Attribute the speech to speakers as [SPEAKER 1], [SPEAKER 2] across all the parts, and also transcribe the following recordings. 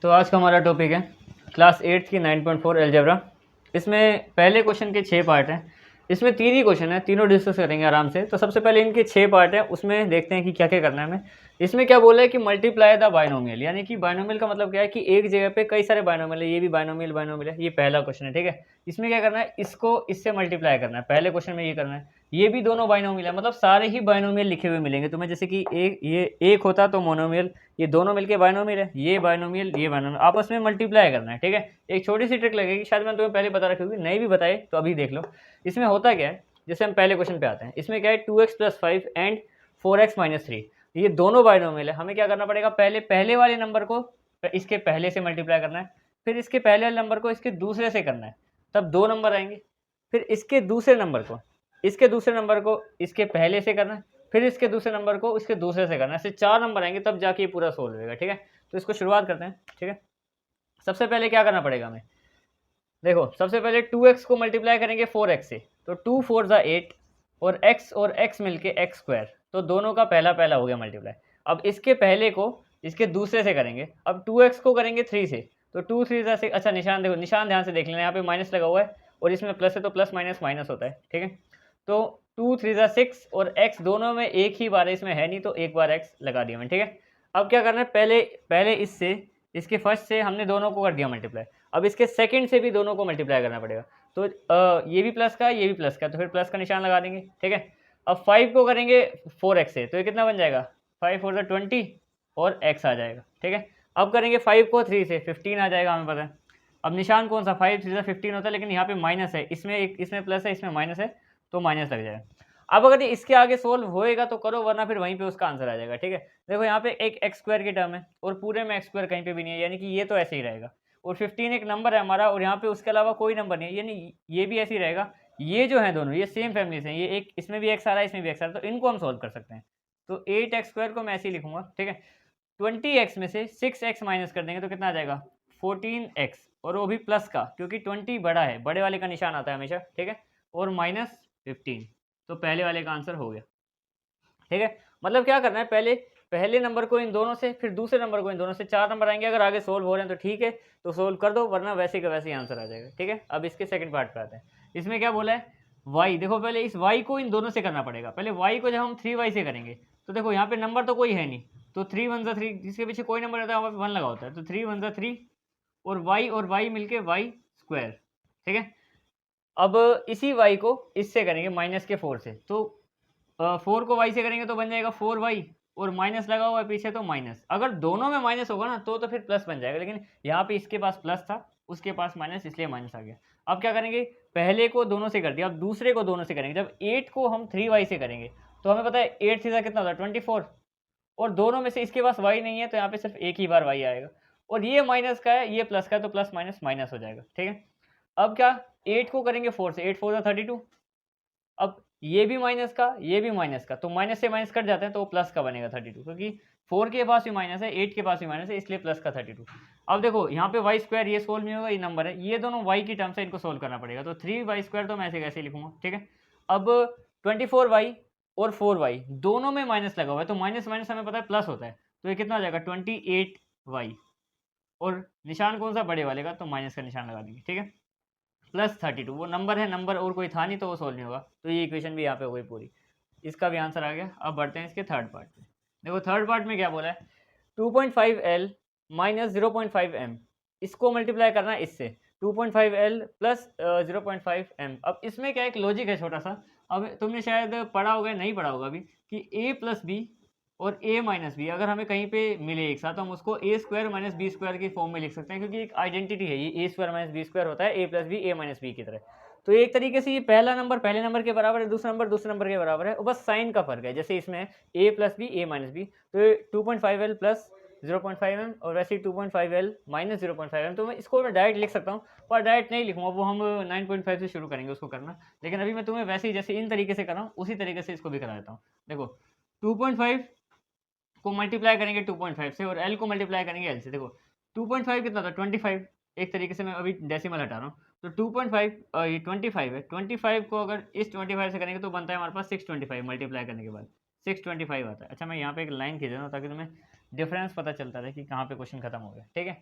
[SPEAKER 1] तो आज का हमारा टॉपिक है क्लास 8 की 9.4 अलजेब्रा। इसमें पहले क्वेश्चन के 6 पार्ट हैं। इसमें 3 ही क्वेश्चन हैं, तीनों डिस्कस करेंगे आराम से। तो सबसे पहले इनके 6 पार्ट हैं, उसमें देखते हैं कि क्या क्या करना है हमें। इसमें क्या बोला है कि मल्टीप्लाई द बायनोमियल, यानी कि बायनोमियल का मतलब क्या है कि एक जगह पे कई सारे बायनोमियल है, ये भी बायनोमियल बायनोमियल है। ये पहला क्वेश्चन है, ठीक है। इसमें क्या करना है, इसको इससे मल्टीप्लाई करना है, पहले क्वेश्चन में ये करना है। ये भी दोनों बायनोमियल है, मतलब सारे ही बायनोमियल लिखे हुए मिलेंगे तुम्हें। जैसे कि एक होता तो मोनोमियल, ये दोनों मिलके बायनोमियल है, ये बायनोमियल ये बायनोमियल, आपस में मल्टीप्लाई करना है, ठीक है। एक छोटी सी ट्रिक लगेगी, शायद मैंने तुम्हें पहले बता रखी होगी, नहीं भी बताए तो अभी देख लो। इसमें होता क्या है, जैसे हम पहले क्वेश्चन पे आते हैं। इसमें क्या है, 2x+5 एंड 4x-3, ये दोनों बायनोमियल है। हमें क्या करना पड़ेगा, पहले वाले नंबर को इसके पहले से मल्टीप्लाई करना है, फिर इसके पहले वाले नंबर को इसके दूसरे से करना है, तब 2 नंबर आएंगे। फिर इसके दूसरे नंबर को इसके पहले से करना है, फिर इसके दूसरे नंबर को इसके दूसरे से करना है। ऐसे 4 नंबर आएंगे, तब जाके ये पूरा सोल्व होगा, ठीक है। तो इसको शुरुआत करते हैं, ठीक है। सबसे पहले क्या करना पड़ेगा हमें, देखो सबसे पहले 2x को मल्टीप्लाई करेंगे 4x से, तो 2 4 ज़ा 8 और x मिलके x², तो दोनों का पहला पहला हो गया मल्टीप्लाई। अब इसके पहले को इसके दूसरे से करेंगे, अब 2x को करेंगे 3 से, तो 2 3 ज़ा 6। अच्छा निशान देखो, निशान ध्यान से देख लेना, यहाँ पे माइनस लगा हुआ है और इसमें प्लस है, तो प्लस माइनस माइनस होता है, ठीक है। तो 2 3 ज़ा 6 और x दोनों में एक ही बार है, इसमें है नहीं, तो एक बार x लगा दिया मैंने, ठीक है। अब क्या करना है, पहले इससे इसके फर्स्ट से हमने दोनों को कर दिया मल्टीप्लाई। अब इसके सेकंड से भी दोनों को मल्टीप्लाई करना पड़ेगा, तो ये भी प्लस का ये भी प्लस का, तो फिर प्लस का निशान लगा देंगे, ठीक है। अब 5 को करेंगे 4x से, तो ये कितना बन जाएगा, 5 4 20 और x आ जाएगा, ठीक है। अब करेंगे 5 को 3 से, 15 आ जाएगा, हमें पता है। अब निशान कौन सा, 5 3 15 होता है, लेकिन यहाँ पे माइनस है, इसमें प्लस है, इसमें माइनस है, तो माइनस लग जाएगा। अब अगर ये इसके आगे सोल्व होएगा तो करो, वरना फिर वहीं पे उसका आंसर आ जाएगा, ठीक है। देखो यहाँ पे एक x² की टर्म है और पूरे में x² कहीं पे भी नहीं है, यानी कि ये तो ऐसे ही रहेगा। और 15 एक नंबर है हमारा, और यहाँ पे उसके अलावा कोई नंबर नहीं है, यानी ये भी ऐसे ही रहेगा। ये जो है दोनों, ये सेम फैमिली से हैं, ये एक इसमें भी x आ रहा है, इसमें भी x आ रहा है, तो इनको हम सोल्व कर सकते हैं। तो 8x² को मैं ऐसे ही लिखूंगा, ठीक है। 20x में से 6x माइनस कर देंगे तो कितना आ जाएगा, 14x, और वो भी प्लस का, क्योंकि 20 बड़ा है, बड़े वाले का निशान आता है हमेशा, ठीक है। और माइनस 15, तो पहले वाले का आंसर हो गया, ठीक है। मतलब क्या करना है, पहले नंबर को इन दोनों से, फिर दूसरे नंबर को इन दोनों से, 4 नंबर आएंगे। अगर आगे सोल्व हो रहे हैं तो ठीक है, तो सोल्व कर दो, वरना वैसे का वैसे ही आंसर आ जाएगा, ठीक है। अब इसके सेकंड पार्ट पे आते हैं। इसमें क्या बोला है, y, देखो पहले इस y को इन दोनों से करना पड़ेगा। पहले y को जब हम 3y से करेंगे, तो देखो यहाँ पे नंबर तो कोई है नहीं, तो 3 1 3, जिसके पीछे कोई नंबर रहता है वहाँ पे 1 लगा होता है, तो 3 1 3 और y मिलके y², ठीक है। अब इसी y को इससे करेंगे माइनस के 4 से, तो 4 को y से करेंगे तो बन जाएगा 4y, और माइनस लगा हुआ है पीछे, तो माइनस। अगर दोनों में माइनस होगा ना, तो फिर प्लस बन जाएगा, लेकिन यहाँ पे इसके पास प्लस था, उसके पास माइनस, इसलिए माइनस आ गया। अब क्या करेंगे, पहले को दोनों से कर दिया, अब दूसरे को दोनों से करेंगे। जब 8 को हम 3y से करेंगे, तो हमें पता है 8 सीधा कितना होता है 24, और दोनों में से इसके पास y नहीं है, तो यहाँ पे सिर्फ एक ही बार y आएगा। और ये माइनस का है, ये प्लस का है, तो प्लस माइनस माइनस हो जाएगा, ठीक है। अब क्या, 8 को करेंगे 4 से, 8 4 32। अब ये भी माइनस का, ये भी माइनस का, तो माइनस से माइनस कट जाते हैं, तो वो प्लस का बनेगा 32, क्योंकि 4 के पास भी माइनस है, 8 के पास भी माइनस है, इसलिए प्लस का 32। अब देखो यहाँ पे y², ये सोल्व नहीं होगा, ये नंबर है, ये दोनों y की टर्म्स है, इनको सोल्व करना पड़ेगा, तो 3y² तो मैं ऐसे कैसे लिखूंगा, ठीक है। अब 24y और 4y दोनों में माइनस लगा हुआ है, तो माइनस माइनस हमें पता है प्लस होता है, तो ये कितना हो जाएगा 28y, और निशान कौन सा, बड़े वाले का, तो माइनस का निशान लगा देंगे, ठीक है। प्लस 32, वो नंबर है, नंबर और कोई था नहीं, तो वो सोल्व नहीं होगा, तो ये इक्वेशन भी यहाँ पे हो गई पूरी। इसका भी आंसर आ गया। अब बढ़ते हैं इसके थर्ड पार्ट पे। देखो थर्ड पार्ट में क्या बोला है, 2.5L माइनस 0.5M, इसको मल्टीप्लाई करना है इससे, 2.5L प्लस 0.5M। अब इसमें क्या एक लॉजिक है छोटा सा, अब तुमने शायद पढ़ा होगा, नहीं पढ़ा होगा अभी, कि a प्लस बी और a माइनस बी अगर हमें कहीं पे मिले एक साथ, तो हम उसको a² माइनस b² की फॉर्म में लिख सकते हैं, क्योंकि एक आइडेंटिटी है, ये a² माइनस b² होता है, a plus B a minus B की तरह। तो एक तरीके से ये पहला नंबर पहले नंबर के बराबर है, दूसरा नंबर दूसरे नंबर के बराबर है, और बस साइन का फर्क है। जैसे इसमें a plus B a minus B, तो 2.5L प्लस 0.5M, और वैसे ही 2.5L माइनस 0.5M, तो मैं इसको डायरेक्ट लिख सकता हूँ, पर डायरेक्ट नहीं लिखूंगा, वो हम 9.5 से शुरू करेंगे उसको करना। लेकिन अभी मैं तुम्हें वैसे ही जैसे इन तरीके से कर रहा हूँ, उसी तरीके से इसको भी करा देता हूँ। देखो 2.5 को मल्टीप्लाई करेंगे 2.5 से, और L को मल्टीप्लाई करेंगे L से। देखो 2.5 कितना था 25, एक तरीके से मैं अभी डेसिमल हटा रहा हूँ, तो 2.5 ये 25 है, 25 को अगर इस 25 से करेंगे तो बनता है हमारे पास 625, मल्टीप्लाई करने के बाद 625 आता है। अच्छा मैं यहाँ पे एक लाइन खींच रहा हूँ ताकि तुम्हें डिफरेंस पता चलता रहे कि कहाँ पे क्वेश्चन खत्म हो गया, ठीक है।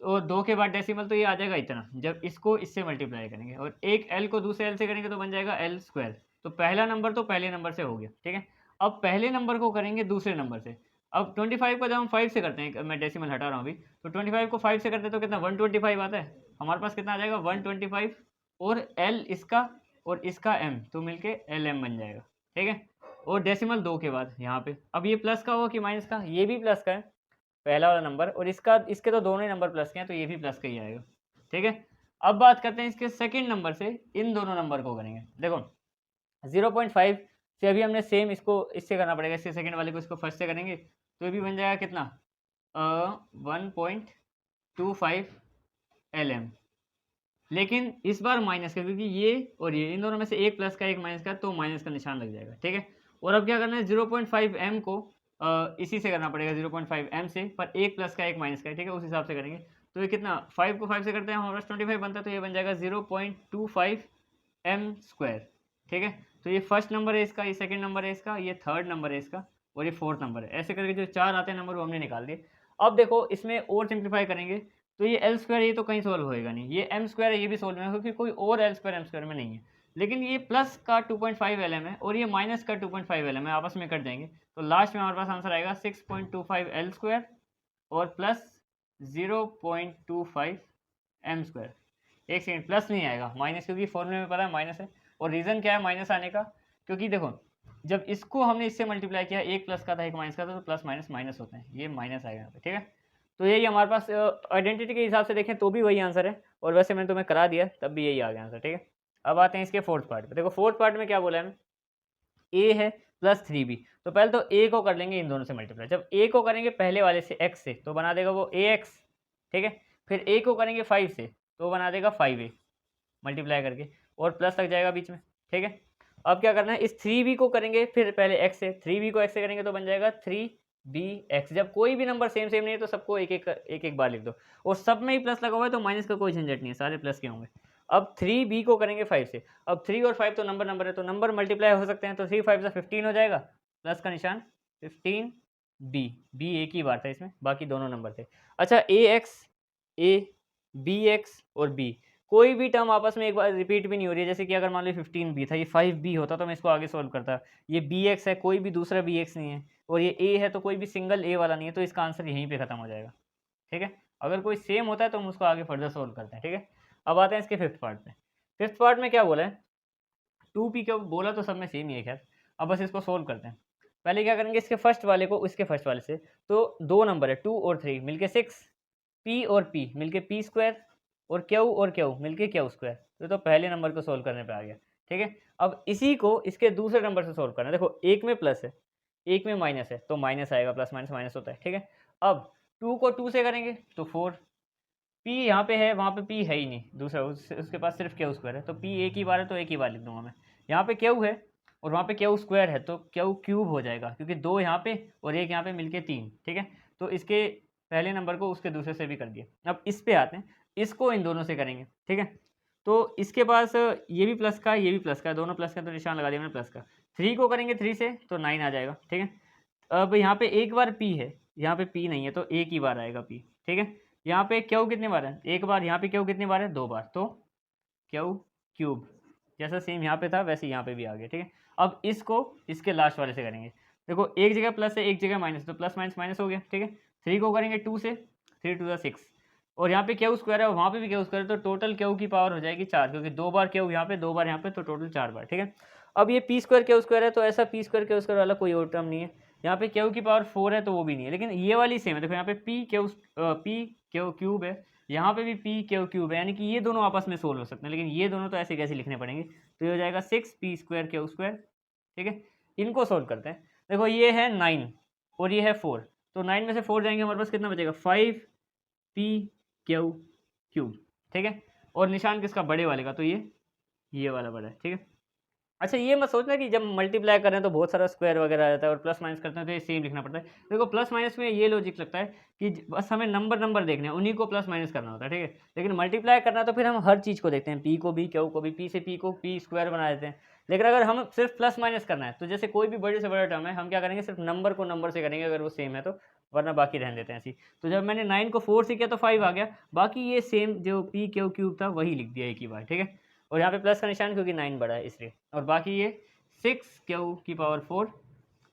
[SPEAKER 1] तो 2 के बाद डेसिमल तो ये आ जाएगा इतना, जब इसको इससे मल्टीप्लाई करेंगे और एक एल को दूसरे एल से करेंगे तो बन जाएगा एल स्क्वायर। तो पहला नंबर तो पहले नंबर से हो गया, ठीक है। अब पहले नंबर को करेंगे दूसरे नंबर से। अब 25 को जब हम 5 से करते हैं, मैं डेसिमल हटा रहा हूँ अभी, तो 25 को 5 से करते हैं तो कितना 125 आता है। हमारे पास कितना आ जाएगा 125 और एल इसका और इसका एम तो मिलके एल एम बन जाएगा, ठीक है। और डेसिमल 2 के बाद यहाँ पे अब ये प्लस का होगा कि माइनस का, ये भी प्लस का है पहला वाला नंबर, और इसके तो दोनों ही नंबर प्लस के हैं तो ये भी प्लस का ही आएगा, ठीक है। अब बात करते हैं इसके सेकंड नंबर से, इन दोनों नंबर को करेंगे। देखो 0.5 से अभी हमने सेम इसको इससे करना पड़ेगा, इससे सेकंड वाले को इसको फर्स्ट से करेंगे तो ये भी बन जाएगा कितना 1.25 LM, लेकिन इस बार माइनस का, क्योंकि ये और ये इन दोनों में से एक प्लस का एक माइनस का, तो माइनस का निशान लग जाएगा, ठीक है। और अब क्या करना है 0.5 M को इसी से करना पड़ेगा 0.5 M से, पर एक प्लस का एक माइनस का, ठीक है, उस हिसाब से करेंगे। तो ये कितना 5 को 5 से करते हैं हमारे पास 25 बनता है, तो ये बन जाएगा 0.25 M स्क्वायर, ठीक है। तो ये फर्स्ट नंबर है इसका, ये सेकंड नंबर है इसका, ये थर्ड नंबर है इसका और ये फोर्थ नंबर है। ऐसे करके जो 4 आते हैं नंबर वो हमने निकाल दिए। अब देखो इसमें और सिंप्लीफाई करेंगे तो ये एल स्क्वायर ये तो कहीं सोल्व होएगा नहीं, ये एम स्क्वायर है ये भी सोल्व नहीं होगा, क्योंकि कोई और एल स्क्वायर एम स्क्वायर में नहीं है। लेकिन ये प्लस का 2.5 LM है और ये माइनस का 2.5 LM है, आपस में कट जाएंगे तो लास्ट में हमारे पास आंसर आएगा 6.25 L स्क्वायर और प्लस 0.25 M स्क्वायर। एक सेकेंड, प्लस नहीं आएगा, माइनस, क्योंकि फॉर्मूले में पता है माइनस है। और रीज़न क्या है माइनस आने का, क्योंकि देखो जब इसको हमने इससे मल्टीप्लाई किया, एक प्लस का था एक माइनस का था, तो प्लस माइनस माइनस होते हैं, ये माइनस आएगा यहाँ पे, ठीक है। तो यही हमारे पास आइडेंटिटी के हिसाब से देखें तो भी वही आंसर है, और वैसे मैंने तुम्हें करा दिया तब भी यही आ गया आंसर, ठीक है। अब आते हैं इसके फोर्थ पार्ट पे। देखो फोर्थ पार्ट में क्या बोला है, ए है प्लस 3b, तो पहले तो ए को कर लेंगे इन दोनों से मल्टीप्लाई। जब ए को करेंगे पहले वाले से x से तो बना देगा वो ax, ठीक है। फिर ए को करेंगे 5 से तो बना देगा 5a मल्टीप्लाई करके, और प्लस लग जाएगा बीच में, ठीक है। अब क्या करना है, इस 3b को करेंगे फिर पहले x से, 3b को x से करेंगे तो बन जाएगा 3bx। जब कोई भी नंबर सेम नहीं है तो सबको एक एक बार लिख दो, और सब में ही प्लस लगा हुआ है तो माइनस का कोई झंझट नहीं है, सारे प्लस के होंगे। अब 3b को करेंगे 5 से, अब 3 और 5 तो नंबर है तो नंबर मल्टीप्लाई हो सकते हैं, तो 3 5 से 15 हो जाएगा, प्लस का निशान 15b, b एक ही बार था इसमें, बाकी दोनों नंबर थे। अच्छा a bx और b, कोई भी टर्म आपस में एक बार रिपीट भी नहीं हो रही है। जैसे कि अगर मान लो 15b था, ये 5b होता तो मैं इसको आगे सॉल्व करता। ये bx है, कोई भी दूसरा bx नहीं है, और ये a है तो कोई भी सिंगल a वाला नहीं है, तो इसका आंसर यहीं पे खत्म हो जाएगा, ठीक है। अगर कोई सेम होता है तो हम उसको आगे फर्दर सॉल्व करते हैं, ठीक है। अब आते हैं इसके फिफ्थ पार्ट में। फिफ्थ पार्ट में क्या बोला है, 2p क्या बोला तो सब में सेम ही है, खैर अब बस इसको सोल्व करते हैं। पहले क्या करेंगे, इसके फर्स्ट वाले को इसके फर्स्ट वाले से, तो दो नंबर है 2 और 3 मिलके 6, p और p मिलके p स्क्वायर, और q और q मिलके q स्क्वायर। तो पहले नंबर को सोल्व करने पे आ गया, ठीक है। अब इसी को इसके दूसरे नंबर से सोल्व करना है। देखो एक में प्लस है एक में माइनस है तो माइनस आएगा, प्लस माइनस माइनस होता है, ठीक है। अब 2 को 2 से करेंगे तो 4, p यहाँ पे है वहाँ पे p है ही नहीं, दूसरा उसके पास सिर्फ q स्क्वायर है, तो p एक ही बार है तो एक ही बार लिख दूंगा मैं। यहाँ पे q है और वहाँ पे q स्क्वायर है तो q क्यूब हो जाएगा, क्योंकि 2 यहाँ पे और एक यहाँ पे मिलके 3, ठीक है। तो इसके पहले नंबर को उसके दूसरे से भी कर दिया। अब इस पे आते हैं, इसको इन दोनों से करेंगे, ठीक है। तो इसके पास ये भी प्लस का ये भी प्लस का, दोनों प्लस का, तो निशान लगा दिया मैंने प्लस का। 3 को करेंगे 3 से तो 9 आ जाएगा, ठीक है। अब यहाँ पे एक बार p है, यहाँ पे p नहीं है तो एक ही बार आएगा p, ठीक है। यहाँ पे q कितनी बार है, एक बार, यहाँ पे q कितनी बार है, 2 बार, तो q क्यूब, जैसा सेम यहाँ पे था वैसे यहाँ पे भी आ गया, ठीक है। अब इसको इसके लास्ट वाले से करेंगे। देखो एक जगह प्लस है एक जगह माइनस, तो प्लस माइनस माइनस हो गया, ठीक है। 3 को करेंगे 2 से, 3 2 6, और यहाँ पे q स्क्वायर है और वहाँ पे भी q स्क्वायर है, तो टोटल q की पावर हो जाएगी 4, क्योंकि 2 बार q यहाँ पे 2 बार यहाँ पे, तो टोटल 4 बार, ठीक है। अब ये p स्क्वायर q स्क्वायर है तो ऐसा p स्क्वायर q स्क्वायर वाला कोई और टर्म नहीं है। यहाँ पे q की पावर 4 है तो वो भी नहीं है, लेकिन ये वाली सेम है। देखो यहाँ पे p q क्यूब है, यहाँ पे भी p q क्यूब है, यानी कि ये दोनों आपस में सोल्व हो सकते हैं, लेकिन ये दोनों तो ऐसे कैसे लिखने पड़ेंगे, तो ये हो जाएगा 6p स्क्वायर q स्क्वायर, ठीक है। इनको सोल्व करते हैं। देखो ये है 9 और ये है 4, तो 9 में से 4 जाएंगे हमारे पास कितना बचेगा 5p q क्यूब, ठीक है। और निशान किसका, बड़े वाले का, तो ये वाला बड़ा है, ठीक है। अच्छा ये मत सोचना कि जब मल्टीप्लाई करें तो बहुत सारा स्क्वायर वगैरह आ जाता है, और प्लस माइनस करते हैं तो ये सेम लिखना पड़ता है। देखो प्लस माइनस में ये लॉजिक लगता है कि बस हमें नंबर देखने हैं, उन्हीं को प्लस माइनस करना होता है, ठीक है। लेकिन मल्टीप्लाई करना तो फिर हम हर चीज़ को देखते हैं, p को भी q को भी, p से p को p स्क्वायर बना देते हैं। लेकिन अगर हम सिर्फ प्लस माइनस करना है तो जैसे कोई भी बड़े से बड़ा टर्म है, हम क्या करेंगे, सिर्फ नंबर को नंबर से करेंगे, अगर वो सेम है तो वरना बाकी रहने देते हैं ऐसी। तो जब मैंने 9 को 4 से किया तो 5 आ गया, बाकी ये सेम जो पी क्यू क्यूब था वही लिख दिया एक ही बार, ठीक है। और यहाँ पे प्लस का निशान क्योंकि 9 बड़ा है इसलिए, और बाकी ये 6 क्यू की पावर 4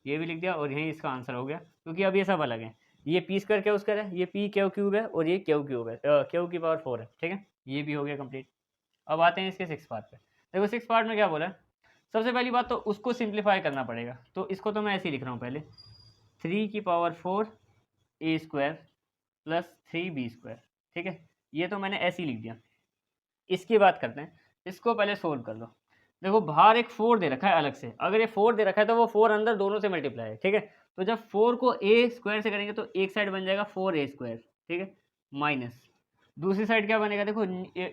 [SPEAKER 1] ये भी लिख दिया, और यही इसका आंसर हो गया क्योंकि अब ये सब अलग है। ये पी स्क्वायर क्यू स्क्वायर है, ये पी क्यू क्यूब है, और ये क्यू क्यूब है, क्यू की पावर 4 है, ठीक है। ये भी हो गया कंप्लीट। अब आते हैं इसके 6 पार्ट पे। देखो 6 पार्ट में क्या बोला है, सबसे पहली बात तो उसको सिंप्लीफाई करना पड़ेगा, तो इसको तो मैं ऐसे ही लिख रहा हूँ पहले 3 की पावर 4 ए स्क्वायर प्लस 3 बी स्क्वायर, ठीक है। ये तो मैंने ऐसे ही लिख दिया। इसकी बात करते हैं, इसको पहले सोल्व कर लो। देखो बाहर एक 4 दे रखा है अलग से, अगर ये 4 दे रखा है तो वो 4 अंदर दोनों से मल्टीप्लाई है, ठीक है। तो जब 4 को ए स्क्वायर से करेंगे तो एक साइड बन जाएगा 4 ए स्क्वायर, ठीक है, माइनस दूसरी साइड क्या बनेगा, देखो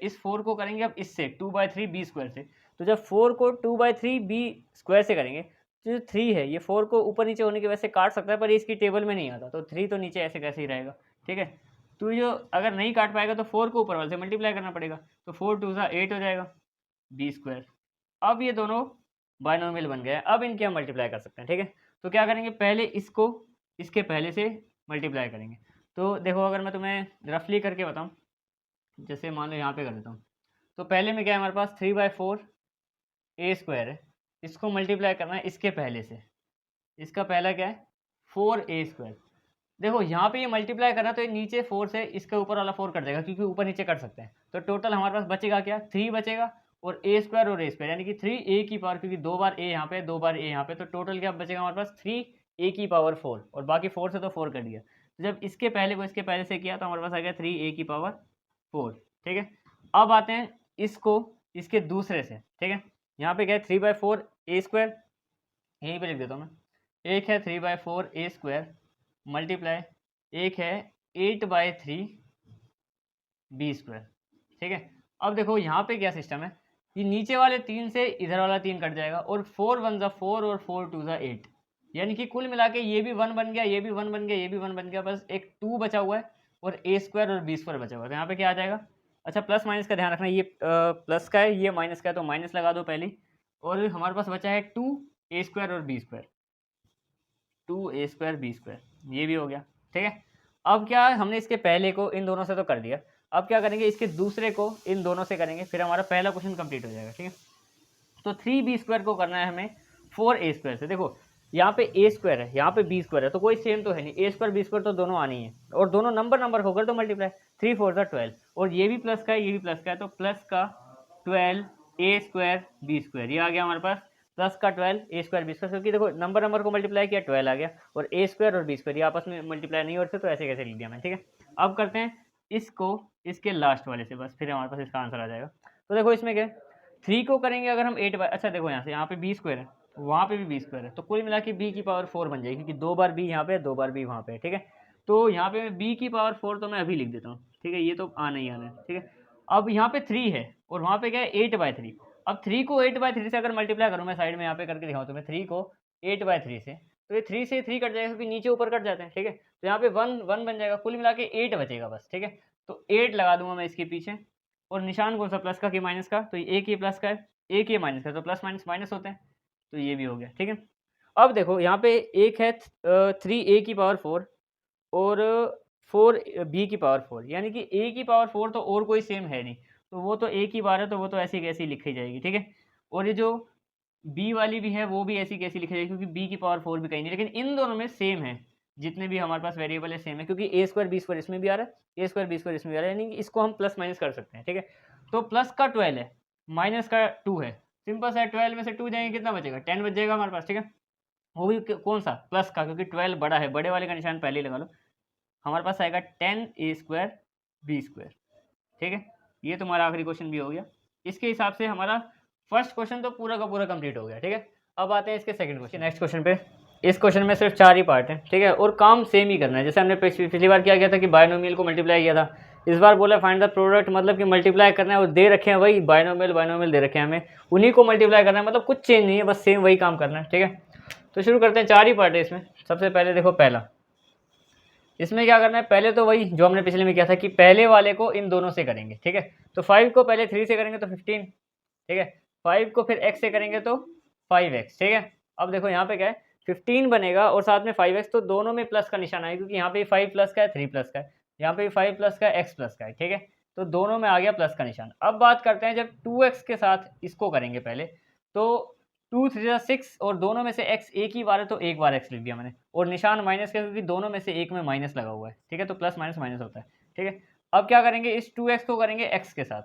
[SPEAKER 1] इस 4 को करेंगे अब इससे 2/3 बी स्क्वायर से, तो जब 4 को 2/3 बी स्क्वायर से करेंगे तो जो 3 है ये 4 को ऊपर नीचे होने की वजह से काट सकता है, पर ये इसकी टेबल में नहीं आता, तो 3 तो नीचे ऐसे कैसे ही रहेगा, ठीक है। तो जो अगर नहीं काट पाएगा तो 4 को ऊपर वाले से मल्टीप्लाई करना पड़ेगा, तो 4 2 8 हो जाएगा बी स्क्वायर। अब ये दोनों बाइनोमियल बन गया है, अब इनके हम मल्टीप्लाई कर सकते हैं, ठीक है। तो क्या करेंगे, पहले इसको इसके पहले से मल्टीप्लाई करेंगे। तो देखो अगर मैं तुम्हें रफली करके बताऊँ, जैसे मान लो यहाँ पे कर देता हूँ, तो पहले में क्या है हमारे पास 3/4 ए स्क्वायर है, इसको मल्टीप्लाई करना है इसके पहले से, इसका पहला क्या है 4 ए स्क्वायर। देखो यहाँ पे ये मल्टीप्लाई करना, तो ये नीचे 4 से इसके ऊपर वाला 4 कट जाएगा क्योंकि ऊपर नीचे कट सकते हैं, तो टोटल हमारे पास बचेगा क्या 3 बचेगा, और ए स्क्वायर और ए स्क्वायर यानी कि 3 ए की पावर, क्योंकि 2 बार ए यहाँ पे 2 बार ए यहाँ पे, तो टोटल क्या बचेगा हमारे पास 3 ए की पावर 4, और बाकी 4 से तो 4 कट गया। तो जब इसके पहले को इसके पहले से किया तो हमारे पास आ गया 3 ए की पावर 4, ठीक है। अब आते हैं इसको इसके दूसरे से, ठीक है। यहाँ पे क्या है 3/4 ए स्क्वायर, यहीं पे लिख देता हूँ मैं, एक है 3/4 ए स्क्वायर मल्टीप्लाई एक है 8/3 बी स्क्वायर, ठीक है। अब देखो यहाँ पे क्या सिस्टम है, ये नीचे वाले 3 से इधर वाला 3 कट जाएगा, और 4 1 ज़ा 4 और 4 2 ज़ा 8, यानी कि कुल मिला के ये भी 1 बन गया, ये भी 1 बन गया, ये भी 1 बन गया, बस एक 2 बचा हुआ है और ए स्क्वायर और बी स्क्वायर बचा हुआ है। तो यहाँ पे क्या आ जाएगा, अच्छा प्लस माइनस का ध्यान रखना, ये प्लस का है ये माइनस का है, तो माइनस लगा दो पहले, और हमारे पास बचा है 2 ए स्क्वायर और बी स्क्वायर, 2 ए स्क्वायर बी स्क्वायर, ये भी हो गया, ठीक है। अब क्या हमने इसके पहले को इन दोनों से तो कर दिया, अब क्या करेंगे इसके दूसरे को इन दोनों से करेंगे, फिर हमारा पहला क्वेश्चन कंप्लीट हो जाएगा, ठीक है। तो 3b स्क्वायर को करना है हमें 4a स्क्वायर से। देखो यहाँ पे a स्क्वायर है, यहाँ पे b स्क्वायर है, तो कोई सेम तो है नहीं, a स्क्वायर b स्क्वायर तो दोनों आनी है, और दोनों नंबर होकर तो मल्टीप्लाई 3 4 ज़ा 12, और ये भी प्लस का है ये भी प्लस का है, तो प्लस का 12 a स्क्वायर b स्क्वायर, ये आ गया हमारे पास प्लस का 12 a स्क्वायर b स्क्वायर, क्योंकि देखो नंबर को मल्टीप्लाई किया 12 आ गया, और a स्क्वायर और b स्क्वायर ये आपस में मल्टीप्लाई नहीं होते, तो ऐसे कैसे लिख दिया मैं, ठीक है। अब करते हैं इसको इसके लास्ट वाले से, बस फिर हमारे पास इसका आंसर आ जाएगा। तो देखो इसमें क्या 3 को करेंगे अगर हम 8 अच्छा देखो यहाँ पे बी स्क्वायर है, वहाँ पे भी बी स्क्वायर है, तो कुल मिला के बी की पावर 4 बन जाएगी, क्योंकि 2 बार बी यहाँ पे 2 बार बी वहाँ पे, ठीक है। तो यहाँ पे बी की पावर 4 तो मैं अभी लिख देता हूँ, ठीक है, ये तो आना ही आना है, ठीक है। अब यहाँ पे 3 है और वहाँ पे क्या है 8/3, अब 3 को 8/3 से अगर मल्टीप्लाई करूँ, मैं साइड में यहाँ पे करके दिखाऊँ तो मैं 3 को 8/3 से, तो ये 3 से 3 कट जाएगा क्योंकि नीचे ऊपर कट जाते हैं, ठीक है। तो यहाँ पे 1 बन जाएगा, कुल मिला के 8 बचेगा बस, ठीक है। तो 8 लगा दूंगा मैं इसके पीछे, और निशान कौन सा प्लस का कि माइनस का, तो एक ही प्लस का है एक ही माइनस का, तो प्लस माइनस माइनस होते हैं, तो ये भी हो गया, ठीक है। अब देखो यहाँ पे एक है 3a की पावर 4 और 4b की पावर 4, यानी कि a की पावर 4 तो और कोई सेम है नहीं, तो वो तो a की बार है, तो वो तो ऐसी कैसी लिखी जाएगी, ठीक है। और ये जो b वाली भी है वो भी ऐसी कैसी लिखी जाएगी, क्योंकि b की पावर 4 भी कहीं नहीं, लेकिन इन दोनों में सेम है, जितने भी हमारे पास वेरिएबल है सेम है, क्योंकि a स्क्वायर बी स्क्वायर इसमें भी आ रहा है, a स्क्वायर बी स्क्वायर इसमें भी आ रहा है, यानी कि इसको हम प्लस माइनस कर सकते हैं, ठीक है। तो प्लस का 12 है, माइनस का 2 है, सिंपल सा 12 में से 2 जाएंगे कितना बचेगा 10 बच जाएगा हमारे पास, ठीक है। वो भी कौन सा प्लस का, क्योंकि 12 बड़ा है, बड़े वाले का निशान पहले ही लगा लो, हमारे पास आएगा 10a स्क्वायर बी स्क्वायर, ठीक है। ये तुम्हारा आखिरी क्वेश्चन भी हो गया। इसके हिसाब से हमारा फर्स्ट क्वेश्चन तो पूरा का पूरा कंप्लीट हो गया, ठीक है। अब आते हैं इसके सेकंड क्वेश्चन, नेक्स्ट क्वेश्चन पे। इस क्वेश्चन में सिर्फ 4 ही पार्ट हैं, ठीक है, और काम सेम ही करना है, जैसे हमने पिछली बार क्या किया था कि बायनोमियल को मल्टीप्लाई किया था, इस बार बोला फाइंड द प्रोडक्ट, मतलब कि मल्टीप्लाई करना है, और दे रखे हैं वही बायनोमियल दे रखे हैं हमें, उन्हीं को मल्टीप्लाई करना है, मतलब कुछ चेंज नहीं है, बस सेम वही काम करना है, ठीक है। तो शुरू करते हैं, 4 ही पार्ट है इसमें। सबसे पहले देखो पहला, इसमें क्या करना है, पहले तो वही जो हमने पिछले में किया था कि पहले वाले को इन दोनों से करेंगे, ठीक है। तो 5 को पहले 3 से करेंगे तो 15, ठीक है, 5 को फिर x से करेंगे तो 5x, ठीक है। अब देखो यहाँ पे क्या है 15 बनेगा और साथ में 5x, तो दोनों में प्लस का निशान आएगा क्योंकि यहाँ पे 5 प्लस का है, 3 प्लस का है, यहाँ पे 5 प्लस का है, x प्लस का है, ठीक है। तो दोनों में आ गया प्लस का निशान। अब बात करते हैं जब 2x के साथ इसको करेंगे पहले, तो 2 3 6 और दोनों में से x एक ही बार है तो एक बार x लिख दिया मैंने, और निशान माइनस का क्योंकि दोनों में से एक में माइनस लगा हुआ है, ठीक है। तो प्लस माइनस माइनस होता है, ठीक है। अब क्या करेंगे, इस 2x को करेंगे x के साथ,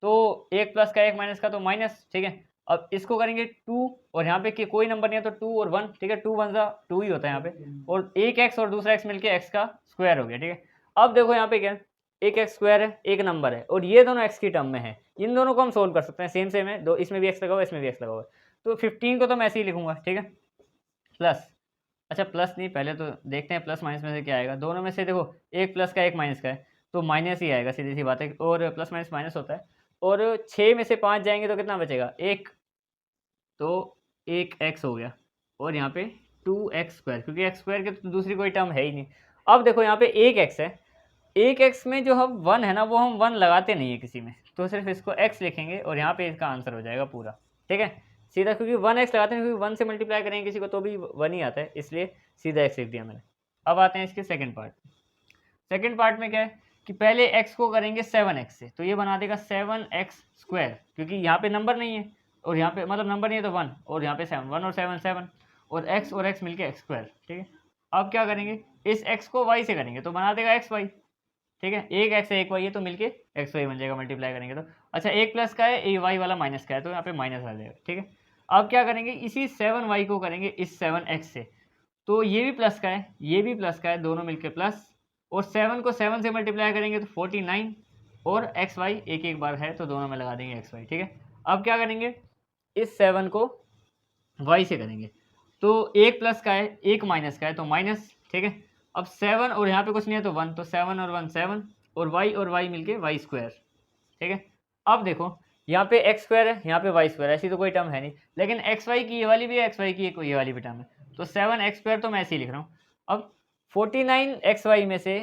[SPEAKER 1] तो एक प्लस का एक माइनस का तो माइनस, ठीक है। अब इसको करेंगे 2 और यहाँ पे कि कोई नंबर नहीं है तो 2 और 1, ठीक है। 2 1 2 ही होता है यहाँ पे, और एक x और दूसरा x मिलके x का स्क्वायर हो गया, ठीक है। अब देखो यहाँ पे क्या, एक एक्स स्क्वायर है, एक नंबर है, और ये दोनों x की टर्म में है, इन दोनों को हम सोल्व कर सकते हैं, सेम सेम है, दो इसमें भी x लगा हुआ है, इसमें भी x लगा हुआ है। तो 15 को तो मैं ऐसे ही लिखूंगा, ठीक है, प्लस, अच्छा प्लस नहीं, पहले तो देखते हैं प्लस माइनस में से क्या आएगा। दोनों में से देखो एक प्लस का एक माइनस का है तो माइनस ही आएगा, सीधी सी बात है, और प्लस माइनस माइनस होता है। और 6 में से 5 जाएंगे तो कितना बचेगा, एक, तो एक x हो गया, और यहाँ पे 2x स्क्वायर, क्योंकि x स्क्वायर के तो दूसरी कोई टर्म है ही नहीं। अब देखो यहाँ पे एक x है, एक x में जो हम 1 है ना, वो हम 1 लगाते नहीं है किसी में, तो सिर्फ इसको x लिखेंगे और यहाँ पे इसका आंसर हो जाएगा पूरा, ठीक है, सीधा, क्योंकि 1x लगाते हैं, क्योंकि 1 से मल्टीप्लाई करेंगे किसी को तो भी 1 ही आता है, इसलिए सीधा x लिख दिया मैंने। अब आते हैं इसके सेकेंड पार्ट। सेकेंड पार्ट में क्या है कि पहले x को करेंगे 7x से, तो ये बना देगा 7x स्क्वायर, क्योंकि यहाँ पे नंबर नहीं है और यहाँ पे मतलब नंबर नहीं है तो 1, और यहाँ पे 7, 1 और 7 7, और x मिलके x स्क्वायर, ठीक है। अब क्या करेंगे, इस x को y से करेंगे तो बना देगा xy, ठीक है, एक x है एक y है तो मिलके xy बन जाएगा, मल्टीप्लाई करेंगे तो। अच्छा एक प्लस का है, एक y वाला माइनस का है, तो यहाँ पे माइनस आ जाएगा, ठीक है। अब क्या करेंगे, इसी 7y को करेंगे इस 7x से, तो ये भी प्लस का है, ये भी प्लस का है, दोनों मिलके प्लस, और 7 को 7 से मल्टीप्लाई करेंगे तो 49, और xy एक एक बार है तो दोनों में लगा देंगे xy, ठीक है। अब क्या करेंगे, इस 7 को y से करेंगे, तो एक प्लस का है एक माइनस का है तो माइनस, ठीक है। अब 7 और यहाँ पे कुछ नहीं है तो 1, तो 7 और 1 7, और y मिलके y स्क्वायर, ठीक है। अब देखो यहाँ पे x स्क्वायर है, यहाँ पे y स्क्वायर है, ऐसी तो कोई टर्म है नहीं, लेकिन xy की ये वाली भी है, xy की ये वाली भी टर्म है, तो 7x स्क्वायर तो मैं ऐसे ही लिख रहा हूँ। अब 49xy में से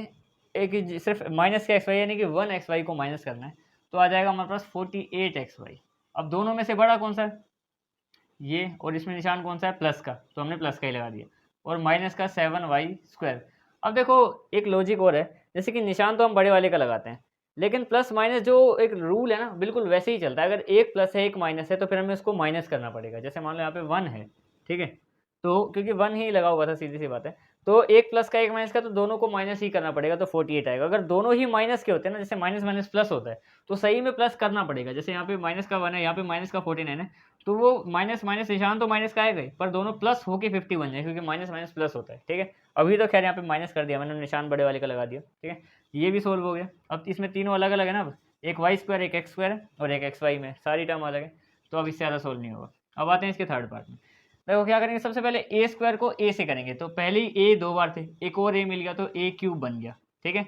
[SPEAKER 1] एक सिर्फ माइनस का xy, यानी कि 1xy को माइनस करना है, तो आ जाएगा हमारे पास 48xy। अब दोनों में से बड़ा कौन सा है, ये, और इसमें निशान कौन सा है, प्लस का, तो हमने प्लस का ही लगा दिया, और माइनस का 7y स्क्वायर। अब देखो एक लॉजिक और है, जैसे कि निशान तो हम बड़े वाले का लगाते हैं, लेकिन प्लस माइनस जो एक रूल है ना, बिल्कुल वैसे ही चलता है। अगर एक प्लस है एक माइनस है तो फिर हमें उसको माइनस करना पड़ेगा। जैसे मान लो यहाँ पे 1 है, ठीक है, तो क्योंकि 1 ही लगा हुआ था, सीधी सी बात है, तो एक प्लस का एक माइनस का, तो दोनों को माइनस ही करना पड़ेगा, तो 48 आएगा। अगर दोनों ही माइनस के होते हैं ना, जैसे माइनस माइनस प्लस होता है, तो सही में प्लस करना पड़ेगा। जैसे यहाँ पे माइनस का 1 है, यहाँ पे माइनस का 49 है, तो वो माइनस माइनस निशान तो माइनस का आएगा ही, पर दोनों प्लस होके 50 बन जाए, क्योंकि माइनस माइनस प्लस होता है, ठीक है। अभी तो खैर यहाँ पे माइनस कर दिया मैंने, निशान बड़े वाले का लगा दिया, ठीक है। ये भी सोल्व हो गया। अब इसमें तीनों अलग अलग है ना, अब एक वाई स्क्वायर, एक एक्स स्क्वायर है, और एक एक्स वाई में सारी टर्म अलग है, तो अब इससे ज़्यादा सोल्व नहीं होगा। अब आते हैं इसके थर्ड पार्ट में। देखो क्या करेंगे, सबसे पहले ए स्क्वायर को ए से करेंगे, तो पहले ही ए 2 बार थे, एक और ए मिल गया तो ए क्यूब बन गया, ठीक है।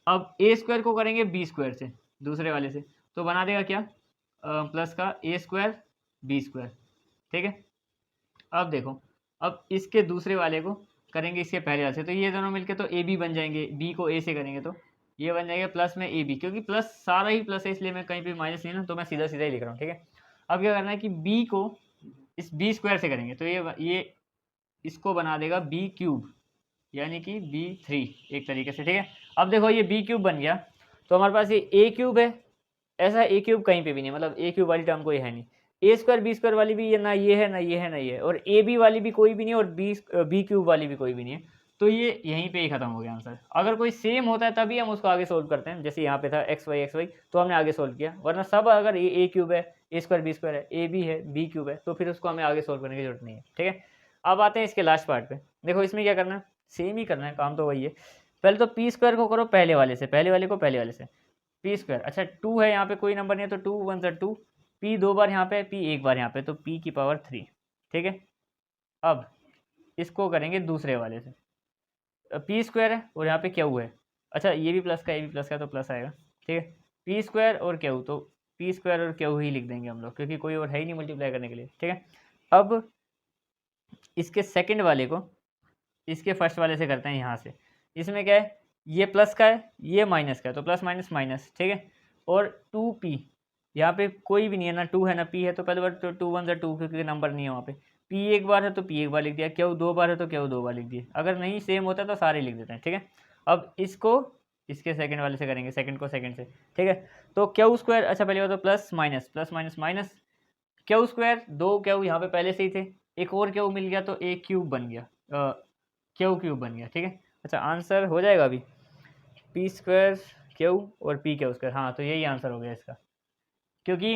[SPEAKER 1] अब ए स्क्वायर को करेंगे बी स्क्वायर से, दूसरे वाले से, तो बना देगा क्या, प्लस का ए स्क्वायर बी स्क्वायर, ठीक है। अब देखो, अब इसके दूसरे वाले को करेंगे इसके पहले वाले से, तो ये दोनों मिलके तो ए बी बन जाएंगे, बी को ए से करेंगे तो ये बन जाएगा प्लस में ए बी, क्योंकि प्लस सारा ही प्लस है इसलिए मैं कहीं पे माइनस नहीं ना, तो मैं सीधा सीधा ही लिख रहा हूँ, ठीक है। अब क्या करना है कि बी को इस बी स्क्वायर से करेंगे, तो ये इसको बना देगा बी क्यूब, यानी कि b3 एक तरीके से, ठीक है। अब देखो ये b क्यूब बन गया, तो हमारे पास ये a क्यूब है, ऐसा a क्यूब कहीं पे भी नहीं, मतलब a क्यूब वाली टर्म कोई है नहीं, a स्क्वायर b स्क्वायर वाली भी ये ना, ये है ना, ये है ना, ये है, और a b वाली भी कोई भी नहीं, और b क्यूब वाली भी कोई भी नहीं है, तो ये यहीं पे ही खत्म हो गया आंसर। अगर कोई सेम होता है तभी हम उसको आगे सोल्व करते हैं, जैसे यहाँ पे था एक्स वाई तो हमने आगे सोल्व किया, वरना सब अगर ए क्यूब है, ए स्क्वायर बी स्क्वायर है, ए बी है, बी क्यूब है, तो फिर उसको हमें आगे सोल्व करने की जरूरत नहीं है, ठीक है। अब आते हैं इसके लास्ट पार्ट पे। देखो इसमें क्या करना है, सेम ही करना है, काम तो वही है। पहले तो पी स्क्वायर को करो पहले वाले से, पहले वाले को पहले वाले से, पी स्क्वायर, अच्छा 2 है यहाँ पे, कोई नंबर नहीं है, तो 2 1 ज़ा 2, पी 2 बार यहाँ पे, पी 1 बार यहाँ पे, तो पी की पावर 3, ठीक है। अब इसको करेंगे दूसरे वाले से, पी स्क्वायर है और यहाँ पे क्यू है, अच्छा ये भी प्लस का, ये भी प्लस का, तो प्लस आएगा, ठीक है। पी स्क्वायर और क्यू, तो पी स्क्वायर और क्यू ही लिख देंगे हम लोग, क्योंकि कोई और है ही नहीं मल्टीप्लाई करने के लिए, ठीक है। अब इसके सेकंड वाले को इसके फर्स्ट वाले से करते हैं यहाँ से। इसमें क्या है, ये प्लस का है, ये माइनस का है, तो प्लस माइनस माइनस, ठीक है। और 2p, यहाँ पे कोई भी नहीं है, ना 2 है ना p है, तो पहले बार तो 2 1 ज़ा 2, क्योंकि नंबर नहीं है वहाँ पे, पी एक बार है तो पी एक बार लिख दिया, क्यू दो बार है तो क्यू दो बार लिख दिए, अगर नहीं सेम होता तो सारे लिख देते हैं, ठीक है। अब इसको इसके सेकंड वाले से करेंगे, सेकंड को सेकंड से, ठीक है। तो क्यू स्क्वायर, अच्छा पहले बात तो plus minus minus Q square, दो क्यू यहाँ पे पहले से ही थे, एक और क्यू मिल गया तो ए क्यूब बन गया, क्यू क्यूब बन गया, ठीक है। अच्छा आंसर हो जाएगा अभी पी स्क्वायर क्यू और पी क्यू स्क्वायर, हाँ तो यही आंसर हो गया इसका, क्योंकि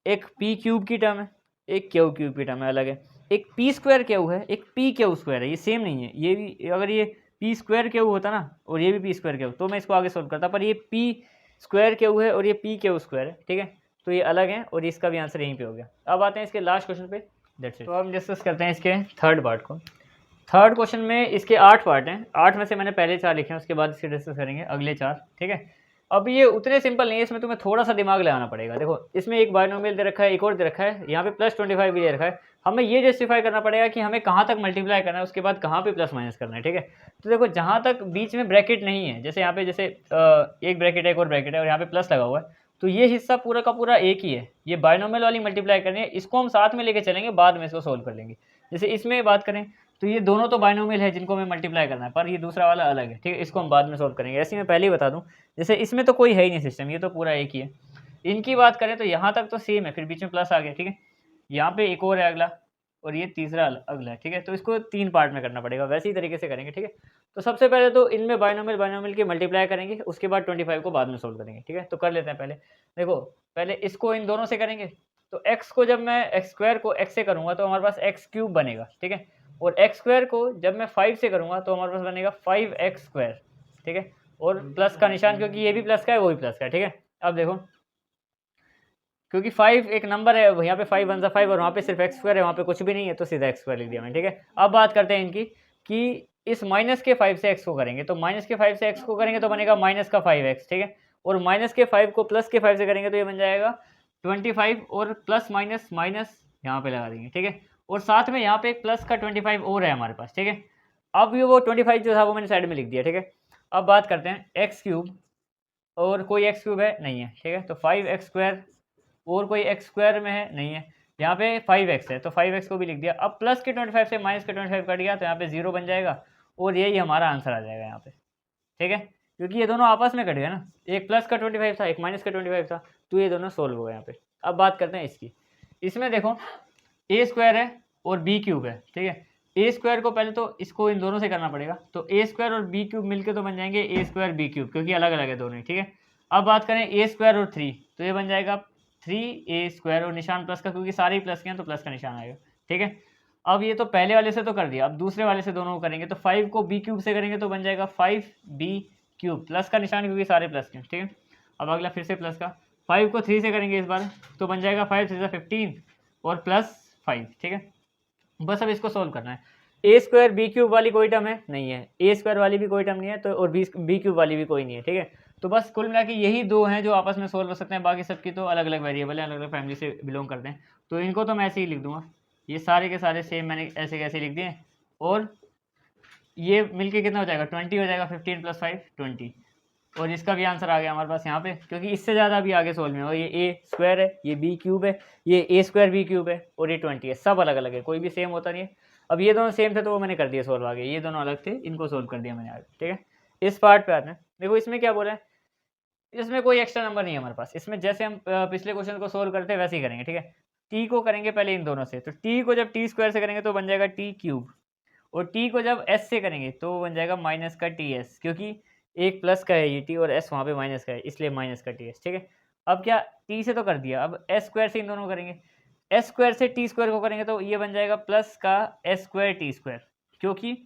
[SPEAKER 1] एक पी क्यूब की टर्म है, एक क्यू क्यूब की टर्म है, अलग है। एक पी स्क्वायर क्यू है, एक पी क्यू स्क्वायर है, ये सेम नहीं है। ये भी अगर ये पी स्क्वायर क्यू होता ना और ये भी पी स्क्वायर क्यू तो मैं इसको आगे सोल्व करता, पर ये पी स्क्वायर क्यू है और ये पी क्यू स्क्वायर है, ठीक है। तो ये अलग है और इसका भी आंसर यहीं पे हो गया। अब आते हैं इसके लास्ट क्वेश्चन पे, दैट्स इट। तो हम डिस्कस करते हैं इसके थर्ड पार्ट को। थर्ड क्वेश्चन में इसके 8 पार्ट हैं, 8 में से मैंने पहले 4 लिखे हैं, उसके बाद इसके डिस्कस करेंगे अगले 4, ठीक है। अब ये उतने सिंपल नहीं है, इसमें तुम्हें थोड़ा सा दिमाग लगाना पड़ेगा। देखो इसमें एक बाइनोमियल दे रखा है, एक और दे रखा है, यहाँ पे +25 भी दे रखा है। हमें ये जस्टिफाई करना पड़ेगा कि हमें कहाँ तक मल्टीप्लाई करना है, उसके बाद कहाँ पे प्लस माइनस करना है, ठीक है। तो देखो जहाँ तक बीच में ब्रैकेट नहीं है, जैसे यहाँ पे जैसे एक ब्रैकेट है, एक और ब्रैकेट है और यहाँ पे प्लस लगा हुआ है, तो ये हिस्सा पूरा का पूरा एक ही है। ये बाइनोमियल वाली मल्टीप्लाई करनी है, इसको हम साथ में लेके चलेंगे, बाद में इसको सोल्व कर लेंगे। जैसे इसमें बात करें तो ये दोनों तो बाइनोमियल है जिनको हमें मल्टीप्लाई करना है, पर ये दूसरा वाला अलग है, ठीक है। इसको हम बाद में सोल्व करेंगे। ऐसे मैं पहले ही बता दूं, जैसे इसमें तो कोई है ही नहीं सिस्टम, ये तो पूरा एक ही है। इनकी बात करें तो यहाँ तक तो सेम है, फिर बीच में प्लस आ गया, ठीक है। यहाँ पे एक और है अगला और ये तीसरा अगला है, ठीक है। तो इसको 3 पार्ट में करना पड़ेगा, वैसे ही तरीके से करेंगे, ठीक है। तो सबसे पहले तो इनमें बाइनोमियल के मल्टीप्लाई करेंगे, उसके बाद 25 को बाद में सोल्व करेंगे, ठीक है। तो कर लेते हैं पहले। देखो पहले इसको इन दोनों से करेंगे, तो एक्स को जब मैं एक्स स्क्वायर को एक्स से करूँगा तो हमारे पास एक्स क्यूब बनेगा, ठीक है। और एक्स स्क्वायर को जब मैं 5 से करूँगा तो हमारे पास बनेगा 5x स्क्वायर, ठीक है। और प्लस का निशान, क्योंकि ये भी प्लस का है वो भी प्लस का है, ठीक है। अब देखो क्योंकि 5 एक नंबर है, यहाँ पे 5 वन 5 और वहाँ पे सिर्फ एक्स स्क्वायर है, वहाँ पे कुछ भी नहीं है, तो सीधा एक्स स्क्वायर लिख दिया मैंने, ठीक है। अब बात करते हैं इनकी कि इस माइनस के 5 से एक्स को करेंगे, तो माइनस के 5 से एक्स को करेंगे तो बनेगा माइनस का 5x, ठीक है। और माइनस के 5 को प्लस के 5 से करेंगे तो ये बन जाएगा 25 और प्लस माइनस माइनस यहाँ पे लगा देंगे, ठीक है। और साथ में यहाँ पे एक प्लस का 25 और है हमारे पास, ठीक है। अब ये वो 25 जो था वो मैंने साइड में लिख दिया, ठीक है। अब बात करते हैं एक्स क्यूब, और कोई एक्स क्यूब है नहीं है, ठीक है। तो 5x स्क्वायर और कोई एक्स स्क्वायर में है नहीं है, यहाँ पे 5x है तो 5x को भी लिख दिया। अब प्लस के 25 से माइनस के 25 कट गया तो यहाँ पे 0 बन जाएगा और यही हमारा आंसर आ जाएगा यहाँ पे, ठीक है। क्योंकि ये दोनों आपस में कट गए ना, एक प्लस का 25 था, एक माइनस का 25 था, तो ये दोनों सोल्व हो गए यहाँ पे। अब बात करते हैं इसकी। इसमें देखो ए स्क्वायर है और बी क्यूब है, ठीक है। ए स्क्वायर को पहले तो इसको इन दोनों से करना पड़ेगा, तो ए स्क्वायर और बी क्यूब मिलकर तो बन जाएंगे ए स्क्वायर बी क्यूब, क्योंकि अलग अलग है दोनों, ठीक है। अब बात करें ए स्क्वायर और 3, तो ये बन जाएगा 3a स्क्वायर और निशान प्लस का, क्योंकि सारे ही प्लस के हैं तो प्लस का निशान आएगा, ठीक है। अब ये तो पहले वाले से तो कर दिया, अब दूसरे वाले से दोनों को करेंगे, तो 5 को बी क्यूब से करेंगे तो बन जाएगा 5b क्यूब, प्लस का निशान क्योंकि सारे प्लस के, ठीक है। अब अगला फिर से प्लस का, 5 को 3 से करेंगे इस बार तो बन जाएगा 5 3 15 और प्लस 5, ठीक है। बस अब इसको सोल्व करना है। ए स्क्वायर बी क्यूब वाली कोई टर्म है नहीं है, ए स्क्वायर वाली भी कोई टर्म नहीं है, तो और बी क्यूब वाली भी कोई नहीं है, ठीक है। तो बस कुल मिला के यही दो हैं जो आपस में सोल्व हो सकते हैं, बाकी सबकी तो अलग अलग वेरिएबल है, अलग अलग फैमिली से बिलोंग करते हैं, तो इनको तो मैं ऐसे ही लिख दूंगा। ये सारे के सारे सेम मैंने ऐसे कैसे लिख दिए, और ये मिलके कितना हो जाएगा 20 हो जाएगा, 15 + 5 20, और इसका भी आंसर आ गया हमारे पास यहाँ पे, क्योंकि इससे ज़्यादा भी आगे सोल्व में, और ये ए स्क्वायर है, ये बी क्यूब है, ये ए स्क्वायर बी क्यूब है और ये 20 है, सब अलग अलग है, कोई भी सेम होता नहीं है। अब ये दोनों सेम थे तो वो मैंने कर दिया सोल्व आगे, ये दोनों अलग थे इनको सोल्व कर दिया मैंने आगे, ठीक है। इस पार्ट पे आते हैं। देखो इसमें क्या बोला है, इसमें कोई एक्स्ट्रा नंबर नहीं है हमारे पास, इसमें जैसे हम पिछले क्वेश्चन को सोल्व करते हैं वैसे ही करेंगे, ठीक है। टी को करेंगे पहले इन दोनों से, तो टी को जब टी स्क्वायर से करेंगे तो बन जाएगा टी क्यूब, और टी को जब एस से करेंगे तो बन जाएगा माइनस का टी एस, क्योंकि एक प्लस का है ये टी और एस वहाँ पे माइनस का है, इसलिए माइनस का टी एस, ठीक है। अब क्या टी से तो कर दिया, अब एस स्क्वायर से इन दोनों को करेंगे, एस स्क्वायर से टी स्क्वायर को करेंगे तो ये बन जाएगा प्लस का एस स्क्वायर टी स्क्वायर, क्योंकि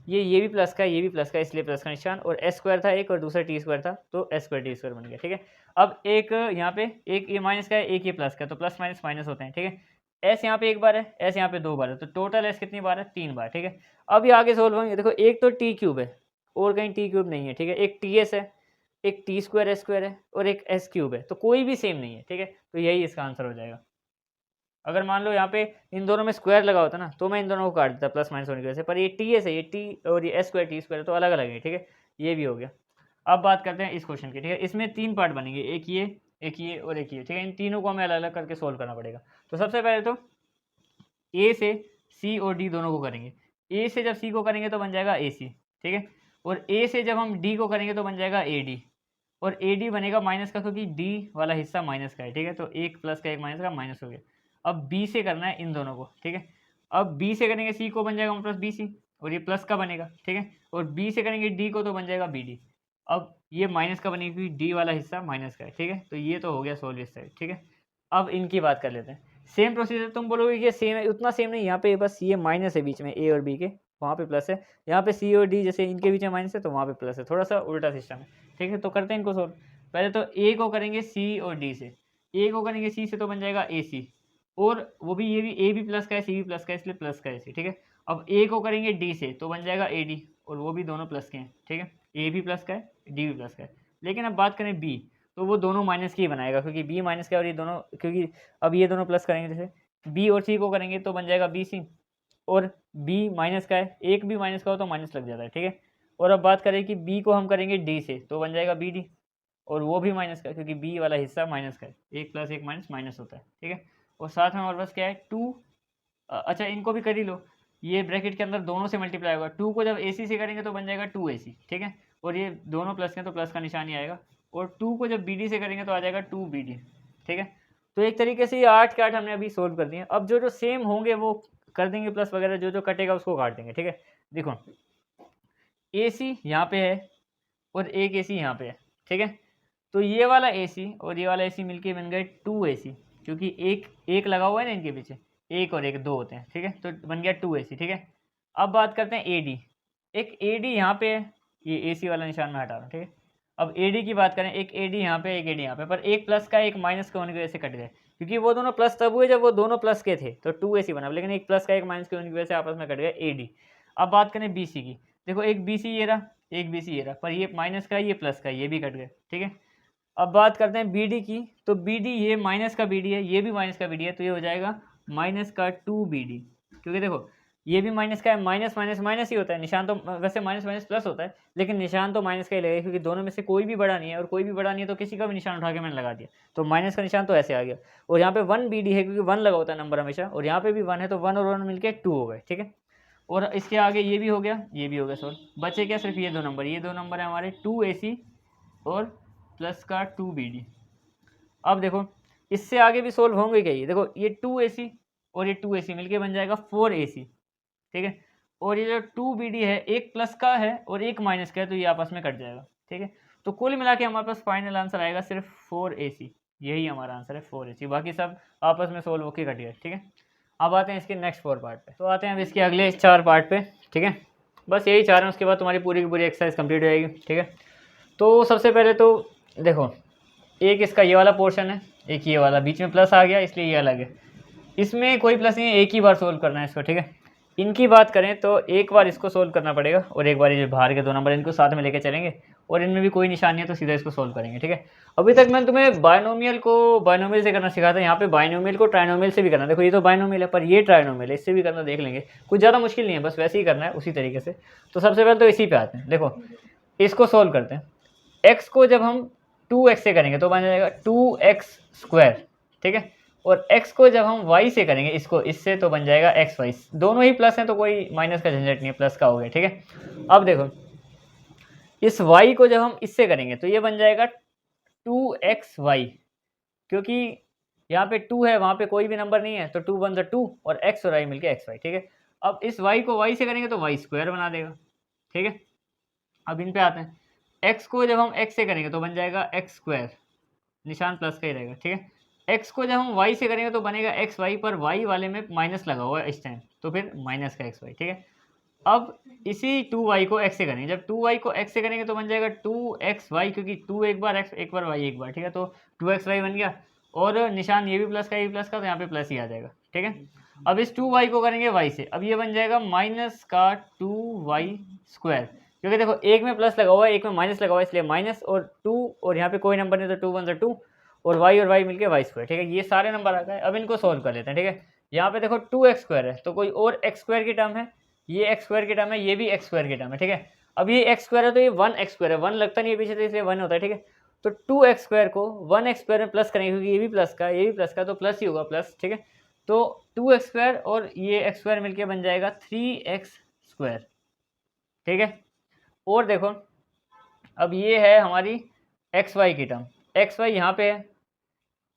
[SPEAKER 1] ये भी प्लस का है, ये भी प्लस का है, इसलिए प्लस का निशान, और एस स्क्वायर था एक और दूसरा टी स्क्वायर था तो एस स्क्वायर टी स्क्वायर बन गया, ठीक है। अब एक यहाँ पे एक ये माइनस का है, एक ये प्लस का है, तो प्लस माइनस माइनस होते हैं, ठीक है। एस यहाँ पे एक बार है, एस यहाँ पे 2 बार है, तो टोटल एस कितनी बार है 3 बार, ठीक है। अब ये आगे सोल्व होंगे, देखो एक तो टी क्यूब है और कहीं टी क्यूब नहीं है, ठीक है। एक टी एस है, एक टी स्क्वायर एस स्क्वायर है और एक एस क्यूब है, तो कोई भी सेम नहीं है, ठीक है। तो यही इसका आंसर हो जाएगा। अगर मान लो यहाँ पे इन दोनों में स्क्वायर लगा होता ना तो मैं इन दोनों को काट देता प्लस माइनस होने की वजह से, पर ये टी एस है, ये टी और ये एस स्क्वायर टी स्क्वायर तो अलग अलग है, ठीक है। ये भी हो गया। अब बात करते हैं इस क्वेश्चन की, ठीक है। इसमें 3 पार्ट बनेंगे, एक ये और एक ये, ठीक है। इन तीनों को हमें अलग अलग करके सोल्व करना पड़ेगा। तो सबसे पहले तो ए से सी और डी दोनों को करेंगे, ए से जब सी को करेंगे तो बन जाएगा ए सी, ठीक है, और ए से जब हम डी को करेंगे तो बन जाएगा ए डी, और ए डी बनेगा माइनस का क्योंकि डी वाला हिस्सा माइनस का है, ठीक है, तो एक प्लस का एक माइनस का माइनस हो गया। अब बी से करना है इन दोनों को, ठीक है, अब बी से करेंगे सी को बन जाएगा वन प्लस बी सी, और ये प्लस का बनेगा, ठीक है, और बी से करेंगे डी को तो बन जाएगा बी डी। अब ये माइनस का बनेगा क्योंकि डी वाला हिस्सा माइनस का है, ठीक है, तो ये तो हो गया सोल्व इस साइड, ठीक है। अब इनकी बात कर लेते हैं, सेम प्रोसीजर, तुम बोलोगे कि सेम है, उतना सेम नहीं, यहाँ पे बस ये माइनस है बीच में ए और बी के, वहाँ पे प्लस है, यहाँ पे सी और डी जैसे इनके बीच में माइनस है तो वहाँ पे प्लस है, थोड़ा सा उल्टा सिस्टम है, ठीक है। तो करते हैं इनको सोल्व। पहले तो ए को करेंगे सी और डी से, ए को करेंगे सी से तो बन जाएगा ए सी, और वो भी ये भी ए भी प्लस का है सी भी प्लस का है, इसलिए प्लस का है सी, ठीक है। अब ए को करेंगे डी से तो बन जाएगा ए डी, और वो भी दोनों प्लस के हैं, ठीक है, ए भी प्लस का है डी भी प्लस का है। लेकिन अब बात करें बी, तो वो दोनों माइनस की ही बनाएगा क्योंकि बी माइनस का है और ये दोनों, क्योंकि अब ये दोनों प्लस करेंगे, जैसे बी और सी को करेंगे तो बन जाएगा बी सी, और बी माइनस का है, एक भी माइनस का हो तो माइनस लग जाता है, ठीक है। और अब बात करें कि बी को हम करेंगे डी से तो बन जाएगा बी डी, और वो भी माइनस का है क्योंकि बी वाला हिस्सा माइनस का है, एक प्लस एक माइनस माइनस होता है, ठीक है। और साथ में हमारे पास क्या है टू, अच्छा इनको भी कर ही लो, ये ब्रैकेट के अंदर दोनों से मल्टीप्लाई होगा, टू को जब ए सी से करेंगे तो बन जाएगा टू ए सी, ठीक है, और ये दोनों प्लस के तो प्लस का निशान ही आएगा, और टू को जब बी डी से करेंगे तो आ जाएगा टू बी डी, ठीक है। तो एक तरीके से ये 8 के 8 हमने अभी सोल्व कर दिए। अब जो जो सेम होंगे वो कर देंगे प्लस वगैरह, जो जो कटेगा उसको काट देंगे, ठीक है। देखो ए सी यहाँ पे है और एक ए सी यहाँ पे है, ठीक है, तो ये वाला ए सी और ये वाला ए सी मिलके बन गए टू ए सी, क्योंकि एक एक लगा हुआ है ना इनके पीछे, एक और एक दो होते हैं, ठीक है, तो बन गया टू ए सी, ठीक है। अब बात करते हैं ए डी, एक ए डी यहाँ पे है, ये ए सी वाला निशान मैं हटा रहा हूँ, ठीक है। अब ए डी की बात करें, एक ए डी यहाँ पे एक ए डी यहाँ पे, पर एक प्लस का एक माइनस का होने की वजह से कट गए, क्योंकि वो दोनों प्लस तब हुए जब वो दोनों प्लस के थे तो टू ए सी बना, लेकिन एक प्लस का एक माइनस के होने की वजह से आपस में कट गए ए डी। अब बात करें बी सी की, देखो एक बी सी ये रहा, एक बी सी ये रहा, पर ये माइनस का है ये प्लस का है, ये भी कट गए, ठीक है। अब बात करते हैं बी डी की, तो बी डी ये माइनस का बी डी है, ये भी माइनस का बी डी है, तो ये हो जाएगा माइनस का टू बी डी, क्योंकि देखो ये भी माइनस का है, माइनस माइनस माइनस ही होता है, निशान तो वैसे माइनस माइनस प्लस होता है, लेकिन निशान तो माइनस का ही लगेगा क्योंकि दोनों में से कोई भी बड़ा नहीं है, और कोई भी बड़ा नहीं है तो किसी का भी निशान उठा के मैंने लगा दिया, तो माइनस का निशान तो ऐसे आ गया। और यहाँ पे वन बी डी है क्योंकि वन लगा होता है नंबर हमेशा, और यहाँ पे भी वन है तो वन और वन मिलके टू हो गए, ठीक है। और इसके आगे ये भी हो गया, ये भी हो गया सॉल्व, बचे क्या सिर्फ ये दो नंबर, ये दो नंबर है हमारे टू ए सी और प्लस का टू बी डी। अब देखो इससे आगे भी सोल्व होंगे क्या, ये देखो ये टू ए सी और ये टू ए सी मिलके बन जाएगा फोर ए सी, ठीक है। और ये जो टू बी डी है एक प्लस का है और एक माइनस का है, तो ये आपस में कट जाएगा, ठीक है। तो कुल मिला के हमारे पास फाइनल आंसर आएगा सिर्फ फोर ए सी, यही हमारा आंसर है फोर ए सी, बाकी सब आपस में सोल्व होकर कट गए, ठीक है। अब आते हैं इसके नेक्स्ट 4 पार्ट पे, तो आते हैं अब इसके अगले 4 पार्ट पे, ठीक है। बस यही 4 हैं, उसके बाद तुम्हारी पूरी की पूरी एक्सरसाइज कंप्लीट हो जाएगी, ठीक है। तो सबसे पहले तो देखो एक इसका ये वाला पोर्शन है, एक ये वाला, बीच में प्लस आ गया इसलिए ये अलग है, इसमें कोई प्लस नहीं है, एक ही बार सोल्व करना है इसको, ठीक है। इनकी बात करें तो एक बार इसको सोल्व करना पड़ेगा और एक बार ये बाहर के दो नंबर इनको साथ में लेके चलेंगे, और इनमें भी कोई निशान नहीं है तो सीधा इसको सोल्व करेंगे, ठीक है। अभी तक मैंने तुम्हें बायनोमियल को बायनोमियल से करना सिखाया था, यहाँ पे बायनोमियल को ट्राइनोमियल से भी करना, देखो ये तो बायनोमियल है पर ये ट्राइनोमियल है, इससे भी करना देख लेंगे, कुछ ज़्यादा मुश्किल नहीं है, बस वैसे ही करना है उसी तरीके से। तो सबसे पहले तो इसी पे आते हैं, देखो इसको सोल्व करते हैं। एक्स को जब हम 2x से करेंगे तो बन जाएगा 2x स्क्वायर, ठीक है, और x को जब हम y से करेंगे इसको इससे तो बन जाएगा xy, दोनों ही प्लस हैं तो कोई माइनस का झंझट नहीं है, प्लस का हो गया, ठीक है। अब देखो इस y को जब हम इससे करेंगे तो ये बन जाएगा 2xy, क्योंकि यहाँ पे 2 है वहाँ पे कोई भी नंबर नहीं है तो 2 वन 2 और x और y मिलके xy, ठीक है। अब इस y को y से करेंगे तो y स्क्वायर बना देगा, ठीक है। अब इन पे आते हैं, x को जब हम x से करेंगे तो बन जाएगा x स्क्वायर, निशान प्लस का ही रहेगा, ठीक है। x को जब हम y से करेंगे तो बनेगा xy, पर y वाले में माइनस लगा हुआ है इस टाइम, तो फिर माइनस का xy, ठीक है। अब इसी 2y को x से करेंगे, जब 2y को x से करेंगे तो बन जाएगा 2xy, क्योंकि 2 एक बार x एक बार y एक बार, ठीक है, तो 2xy बन गया, और निशान ये भी प्लस का ये भी प्लस का, तो यहाँ पे प्लस ही आ जाएगा, ठीक है। अब इस 2y को करेंगे y से, अब ये बन जाएगा माइनस का 2y स्क्वायर, क्योंकि देखो एक में प्लस लगा हुआ है एक में माइनस लगा हुआ है, इसलिए माइनस और 2, और यहाँ पे कोई नंबर नहीं तो 2 वन 2 और y मिलके y स्क्वायर, ठीक है। ये सारे नंबर आ गए, अब इनको सोल्व कर लेते हैं, ठीक है। यहाँ पे देखो 2x स्क्वायर है तो कोई और x स्क्वायर की टर्म है, ये x स्क्वायर की टर्म है, ये भी x स्क्वायर की टर्म है, ठीक है। अब ये x स्क्वायर है तो ये 1x स्क्वायर है, 1 लगता नहीं है पीछे तो इसलिए 1 होता है, ठीक है। तो 2x स्क्वायर को 1x स्क्वायर में प्लस करेंगे क्योंकि ये भी प्लस का ये भी प्लस का, तो प्लस ही होगा प्लस, ठीक है। तो 2x² और ये x² मिलके बन जाएगा 3x², ठीक है। और देखो अब ये है हमारी xy की टर्म, xy यहाँ पे है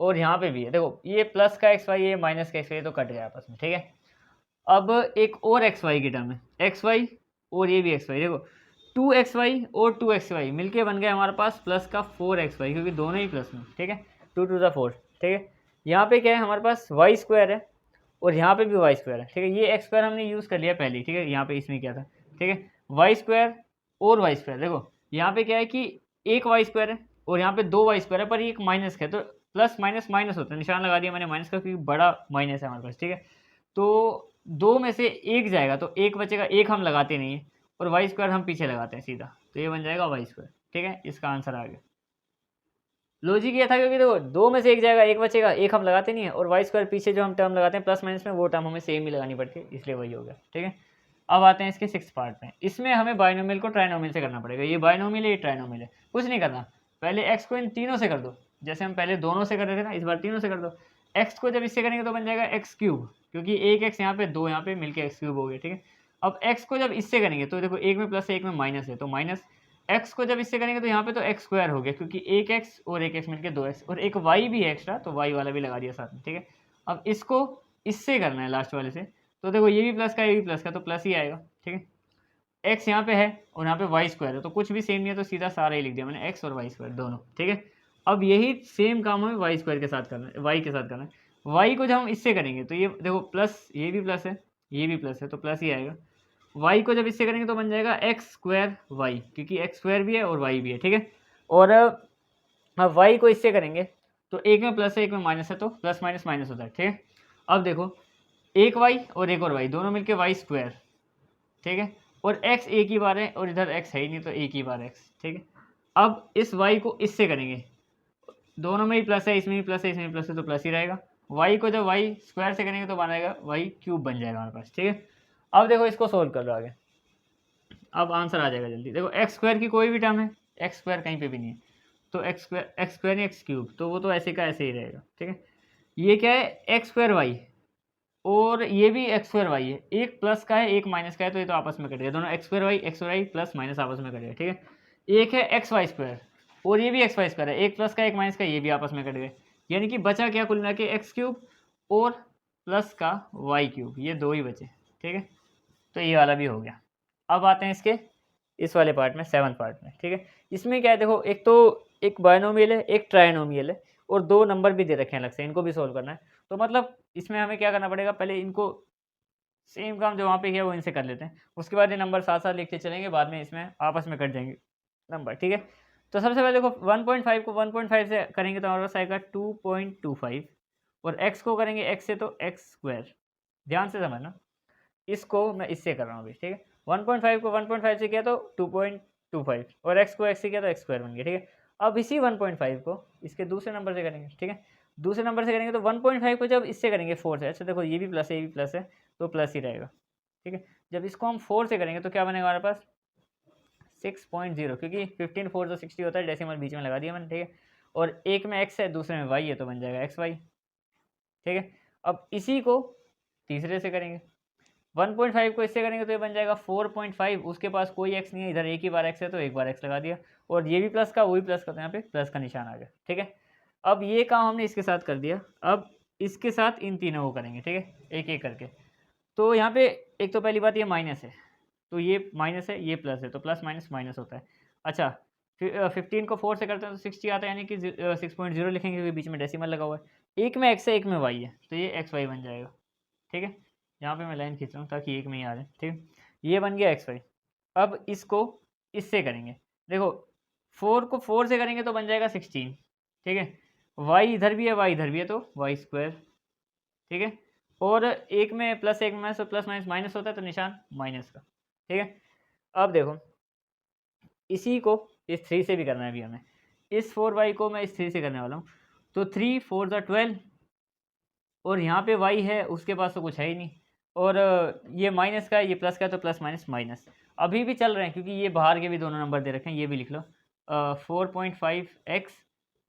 [SPEAKER 1] और यहाँ पे भी है, देखो ये प्लस का xy ये माइनस का xy तो कट गया आपस में, ठीक है। अब एक और xy की टर्म है, xy और ये भी xy, देखो 2xy और 2xy मिलके बन गया हमारे पास प्लस का 4xy, क्योंकि दोनों ही प्लस में, ठीक है, 2 to the 4, ठीक है। यहाँ पे क्या है हमारे पास y² है और यहाँ पे भी y² है, ठीक है। ये x² हमने यूज़ कर लिया पहले, ठीक है, यहाँ पे इसमें क्या था, ठीक है, y² और y², देखो यहाँ पे क्या है कि एक y² है और यहाँ पे 2 y² है, पर ये एक माइनस का है, तो प्लस माइनस माइनस होता है, निशान लगा दिया मैंने माइनस का, क्योंकि बड़ा माइनस है हमारे पास, ठीक है। तो 2 में से एक जाएगा तो एक बचेगा, एक हम लगाते नहीं है और y² हम पीछे लगाते हैं सीधा, तो ये बन जाएगा y², ठीक है। इसका आंसर आ गया। लॉजिक ये था क्योंकि देखो 2 में से एक जाएगा, एक बचेगा, एक हम लगाते नहीं है, और y² पीछे जो हम टर्म लगाते हैं प्लस माइनस में, वो टर्म हमें सेम ही लगानी पड़ती है, इसलिए वही हो गया, ठीक है। अब आते हैं इसके 6th पार्ट में। इसमें हमें बाइनोमियल को ट्राइनोमियल से करना पड़ेगा। ये बाइनोमियल है, ये ट्राइनोमियल है, कुछ नहीं करना, पहले x को इन तीनों से कर दो, जैसे हम पहले दोनों से कर रहे थे ना, इस बार तीनों से कर दो। x को जब इससे करेंगे तो बन जाएगा x3, क्योंकि एक x यहाँ पे, दो यहाँ पे मिलके x3 हो गया, ठीक है। अब x को जब इससे करेंगे तो देखो एक में प्लस है एक में माइनस है, तो माइनस, x को जब इससे करेंगे तो यहाँ पे तो x² हो गया, क्योंकि एक x और एक x मिलके 2x, और एक y भी है एक्स्ट्रा, तो y वाला भी लगा दिया साथ में, ठीक है। अब इसको इससे करना है लास्ट वाले से, तो देखो ये भी प्लस का ये भी प्लस का, तो प्लस ही आएगा, ठीक है। x यहाँ पे है और यहाँ पे y² है, तो कुछ भी सेम नहीं है, तो सीधा सारा ही लिख दिया मैंने, x और y² दोनों, ठीक है। अब यही सेम काम हमें y² के साथ करना है, y के साथ करना है। y को जब हम इससे करेंगे तो ये देखो प्लस, ये भी प्लस है, ये भी प्लस है, तो प्लस ही आएगा। y को जब इससे करेंगे तो बन जाएगा x²y, क्योंकि x² भी है और y भी है, ठीक है। और अब y को इससे करेंगे तो एक में प्लस है एक में माइनस है, तो प्लस माइनस माइनस होता है, ठीक है। अब देखो एक y और एक और y दोनों मिलके y², ठीक है, और x एक ही बार है और इधर x है ही नहीं, तो एक ही बार x, ठीक है। अब इस y को इससे करेंगे, दोनों में ही प्लस है, इसमें भी प्लस है इसमें भी प्लस है, तो प्लस ही रहेगा। y को जब y² से करेंगे तो बनाएगा y³ बन जाएगा हमारे पास, ठीक है। अब देखो इसको सोल्व कर लो आगे, अब आंसर आ जाएगा जल्दी। देखो x² की कोई भी टर्म है, x² कहीं पे भी नहीं है, तो x² या x3, तो वो तो ऐसे का ऐसे ही रहेगा, ठीक है। ये क्या है x²y और ये भी x²y है, एक प्लस का है एक माइनस का है, तो ये तो आपस में कट गया, दोनों x² प्लस माइनस आपस में कट गया, ठीक है। एक है xy² और ये भी xy² है, एक प्लस का एक माइनस का, ये भी आपस में कट गए, यानी कि बचा क्या कुल मिला के x³ और प्लस का y³, ये दो ही बचे, ठीक है। तो ये वाला भी हो गया। अब आते हैं इसके इस वाले पार्ट में, 7th पार्ट में, ठीक है। इसमें क्या है देखो, एक तो एक बायनोमियल है, एक ट्राइनोमियल है, और दो नंबर भी दे रखे हैं अलग से, इनको भी सोल्व करना है। तो मतलब इसमें हमें क्या करना पड़ेगा, पहले इनको सेम काम जो वहाँ पे किया वो इनसे कर लेते हैं, उसके बाद ये नंबर साथ साथ लिखते चलेंगे, बाद में इसमें आपस में कट जाएंगे नंबर, ठीक है। तो सबसे पहले देखो 1.5 को 1.5 से करेंगे तो हमारे पास आएगा 2.25, और x को करेंगे x से तो x², ध्यान से समझना, इसको मैं इससे कर रहा हूँ अभी, ठीक है। 1.5 को 1.5 से किया तो 2.25, और x को x से किया तो x² बन गया, ठीक है। अब इसी 1.5 को इसके दूसरे नंबर से करेंगे, ठीक है, दूसरे नंबर से करेंगे तो 1.5 को जब इससे करेंगे 4 से, अच्छा देखो ये भी प्लस है ये भी प्लस है, तो प्लस ही रहेगा, ठीक है। जब इसको हम 4 से करेंगे तो क्या बनेगा हमारे पास 6.0, क्योंकि 15 4 तो 60 होता है, डेसिमल बीच में लगा दिया मैंने, ठीक है। और एक में x है दूसरे में y है, तो बन जाएगा xy, ठीक है। अब इसी को तीसरे से करेंगे, 1.5 को इससे करेंगे तो ये बन जाएगा 4.5, उसके पास कोई x नहीं है, इधर एक ही बार x है तो एक बार x लगा दिया, और ये भी प्लस का वो भी प्लस का, तो यहाँ पे प्लस का निशान आ गया, ठीक है। अब ये काम हमने इसके साथ कर दिया, अब इसके साथ इन तीनों को करेंगे, ठीक है, एक एक करके। तो यहाँ पे एक तो पहली बात ये माइनस है, तो ये माइनस है ये प्लस है, तो प्लस माइनस माइनस होता है। अच्छा 15 को 4 से करते हैं तो 60 आता है, यानी कि 6.0 लिखेंगे क्योंकि बीच में डेसिमल लगा हुआ है, एक में x है एक में y है, तो ये xy बन जाएगा, ठीक है। यहाँ पे मैं लाइन खींच रहा हूँ ताकि एक में ही आ जाए, ठीक है। ये बन गया xy। अब इसको इससे करेंगे, देखो 4 को 4 से करेंगे तो बन जाएगा 16, ठीक है। y इधर भी है y इधर भी है, तो y², ठीक है। और एक में प्लस एक में माइनस, तो प्लस माइनस माइनस होता है, तो निशान माइनस का, ठीक है। अब देखो इसी को इस 3 से भी करना है अभी हमें, इस 4y को मैं इस 3 से करने वाला हूँ, तो 3 4 ज़ा 12, और यहाँ पे y है उसके पास तो कुछ है ही नहीं, और ये माइनस का है ये प्लस का है, तो प्लस माइनस माइनस अभी भी चल रहे हैं, क्योंकि ये बाहर के भी दोनों नंबर दे रखे हैं, ये भी लिख लो 4.5x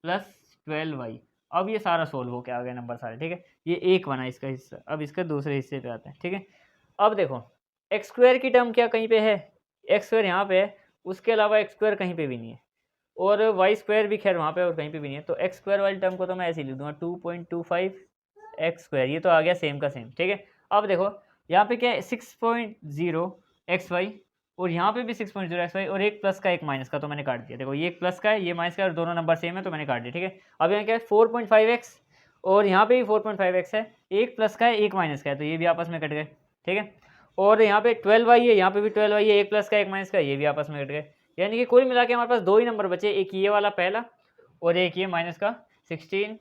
[SPEAKER 1] प्लस 12y। अब ये सारा सोल्व हो के आ गए नंबर सारे, ठीक है। ये एक बना इसका हिस्सा, अब इसके दूसरे हिस्से पे आते हैं, ठीक है। अब देखो एक्स स्क्वायर की टर्म क्या कहीं पे है, एक्स स्क्वायर यहाँ पे है, उसके अलावा एक्स स्क्वायर कहीं पे भी नहीं है, और वाई स्क्वायर भी खैर वहाँ पे और कहीं पे भी नहीं है। तो एक्स स्क्वायर वाली टर्म को तो मैं ऐसे ही लिख दूंगा 2.25 एक्स स्क्वायर, ये तो आ गया सेम का सेम, ठीक है। अब देखो यहाँ पे क्या है 6.0 एक्स वाई, और यहाँ पे भी 6.0 एक्स वाई, और एक प्लस का एक माइनस का, तो मैंने काट दिया। देखो ये एक प्लस का है, ये माइनस का है, और दोनों नंबर सेम है तो मैंने काट दिया, ठीक है। अब यहाँ क्या है 4.5 एक्स, और यहाँ पे भी 4.5 एक्स है, एक प्लस का है एक माइनस का है, तो ये भी आपस में कट गए, ठीक है। और यहाँ पे 12 वाई है, यहाँ पे भी 12 वाई है, एक प्लस का एक माइनस का, ये भी आपस में कट गए। यानी कि कुल मिला के हमारे पास दो ही नंबर बचे, एक ये वाला पहला और एक ये माइनस का 16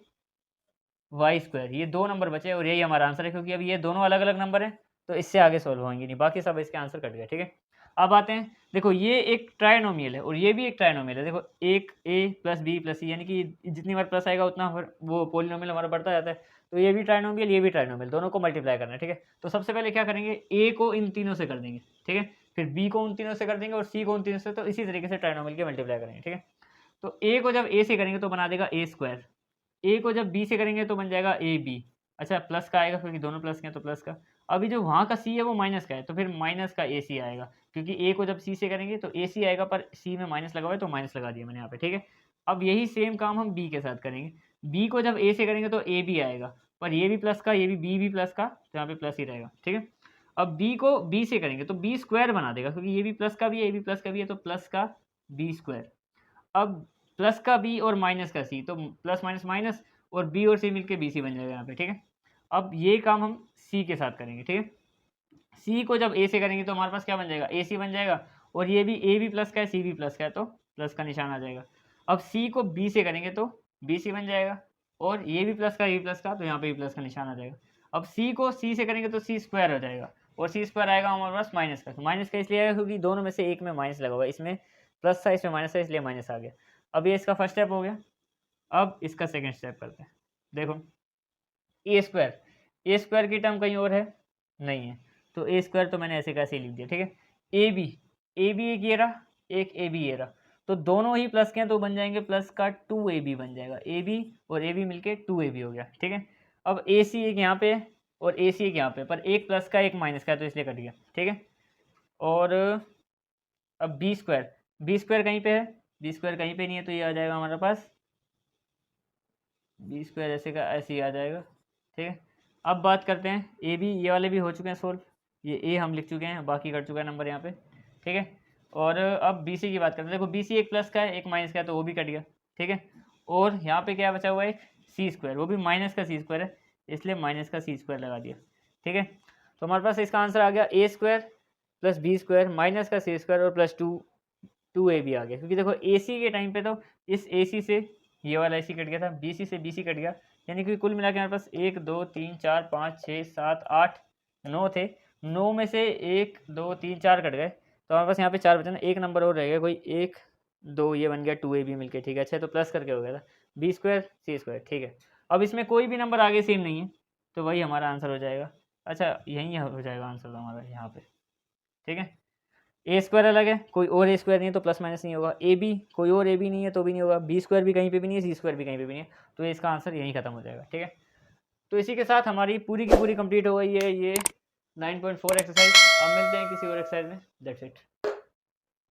[SPEAKER 1] वाई स्क्वायर, ये दो नंबर बचे और यही हमारा आंसर है, क्योंकि अब ये दोनों अलग अलग नंबर हैं तो इससे आगे सॉल्व होंगे नहीं, बाकी सब इसके आंसर कट गए, ठीक है। अब आते हैं, देखो ये एक ट्राइनोमियल है और ये भी एक ट्राइनोमियल है। देखो एक ए प्लस बी प्लस सी, यानी कि जितनी बार प्लस आएगा उतना वो पोलिनोमियल हमारा बढ़ता जाता है। तो ये भी ट्राइनोमियल, ये भी ट्राइनोमियल, दोनों को मल्टीप्लाई करना है, ठीक है। तो सबसे पहले क्या करेंगे, ए को इन तीनों से कर देंगे, ठीक है, फिर बी को उन तीनों से कर देंगे और सी को उन तीनों से, तो इसी तरीके से ट्राइनोमियल के मल्टीप्लाई करेंगे, ठीक है। तो ए को जब ए से करेंगे तो बना देगा ए स्क्वायर, ए को जब बी से करेंगे तो बन जाएगा ए बी, अच्छा प्लस का आएगा क्योंकि दोनों प्लस के हैं तो प्लस का। अभी जो वहाँ का सी है वो माइनस का है, तो फिर माइनस का ए सी आएगा, क्योंकि ए को जब सी से करेंगे तो ए सी आएगा, पर सी में माइनस लगा हुआ है तो माइनस लगा दिया मैंने यहाँ पे, ठीक है। अब यही सेम काम हम बी के साथ करेंगे, बी को जब ए से करेंगे तो ए बी आएगा, पर ये भी प्लस का, ये भी बी भी प्लस का, तो यहाँ पे प्लस ही रहेगा, ठीक है। अब बी को बी से करेंगे तो बी स्क्वायर बना देगा, क्योंकि ये भी प्लस का भी है, ये भी प्लस का भी है, तो प्लस का बी स्क्वायर। अब प्लस का बी और माइनस का सी, तो प्लस माइनस माइनस, और बी और सी मिलके बी सी बन जाएगा यहाँ पे, ठीक है। अब ये काम हम सी के साथ करेंगे, ठीक है। सी को जब ए से करेंगे तो हमारे पास क्या बन जाएगा, ए सी बन जाएगा, और ये भी ए भी प्लस का है, सी भी प्लस का है, तो प्लस का निशान आ जाएगा। अब सी को बी से करेंगे तो बी सी बन जाएगा, और ये भी प्लस का, ये भी प्लस का, तो यहाँ पे भी प्लस का निशान आ जाएगा। अब सी को सी से करेंगे तो सी स्क्वायर हो जाएगा, और सी स्क्वायर आएगा हमारे पास माइनस का, तो माइनस का इसलिए आएगा क्योंकि दोनों में से एक में माइनस लगा हुआ है, इसमें प्लस था इसमें माइनस था, इसलिए माइनस आ गया। अब ये इसका फर्स्ट स्टेप हो गया। अब इसका सेकंड स्टेप करते हैं। देखो ए स्क्वायर की टर्म कहीं और है नहीं है, तो ए स्क्वायर तो मैंने ऐसे कैसे लिख दिया, ठीक है। ए बी एक ये रहा, एक ए बी ये रहा, तो दोनों ही प्लस के हैं तो बन जाएंगे प्लस का 2ab बन जाएगा, ए बी और ए बी मिलके 2ab हो गया, ठीक है। अब ए सी एक यहाँ पे है और ए सी एक यहाँ पे, पर एक प्लस का एक माइनस का है तो इसलिए कट गया, ठीक है। और अब बी स्क्वायर कहीं पे है, बी स्क्वायर कहीं पे नहीं है, तो ये आ जाएगा हमारे पास बी स्क्वायर ऐसे का ऐसे ही आ जाएगा, ठीक है। अब बात करते हैं ए बी, ये वाले भी हो चुके हैं सोल्व, ये ए हम लिख चुके हैं, बाकी कट चुका है नंबर यहाँ पे, ठीक है। और अब बी सी की बात करते हैं। देखो बी सी एक प्लस का है एक माइनस का है, तो वो भी कट गया, ठीक है। और यहाँ पे क्या बचा हुआ है, सी स्क्वायर, वो भी माइनस का सी स्क्वायर है, इसलिए माइनस का सी स्क्वायर लगा दिया, ठीक है। तो हमारे पास इसका आंसर आ गया A square plus B square minus का सी स्क्वायर और प्लस 2ab आ गया, क्योंकि देखो ए सी के टाइम पे तो इस ए सी से ये वाला ए सी कट गया था, बी सी से बी सी कट गया, यानी कि कुल मिला के हमारे पास 1 2 3 4 5 6 7 8 9 थे, 9 में से 1 2 3 4 कट गए, तो हमारे पास यहाँ पे 4 बचे ना, एक नंबर और रह गया कोई, 1 2 ये बन गया 2ab मिलके, ठीक है। अच्छा तो प्लस करके हो गया था बी स्क्वायर सी स्क्वायर, ठीक है। अब इसमें कोई भी नंबर आगे सेम नहीं है, तो वही हमारा आंसर हो जाएगा। अच्छा यहीं हो जाएगा आंसर हमारा यहाँ पे, ठीक है। ए स्क्वायर अलग है, कोई और ए स्क्वायर नहीं है तो प्लस माइनस नहीं होगा, ए बी कोई और ए बी नहीं है तो भी नहीं होगा, बी स्क्वायर भी कहीं पे भी नहीं है, सी स्क्वायर भी कहीं पे भी नहीं है, तो इसका आंसर यहीं खत्म हो जाएगा, ठीक है। तो इसी के साथ हमारी पूरी की पूरी कंप्लीट हो गई है ये 9.4 एक्सरसाइज। अब मिलते हैं किसी और एक्सरसाइज में, दैट्स इट।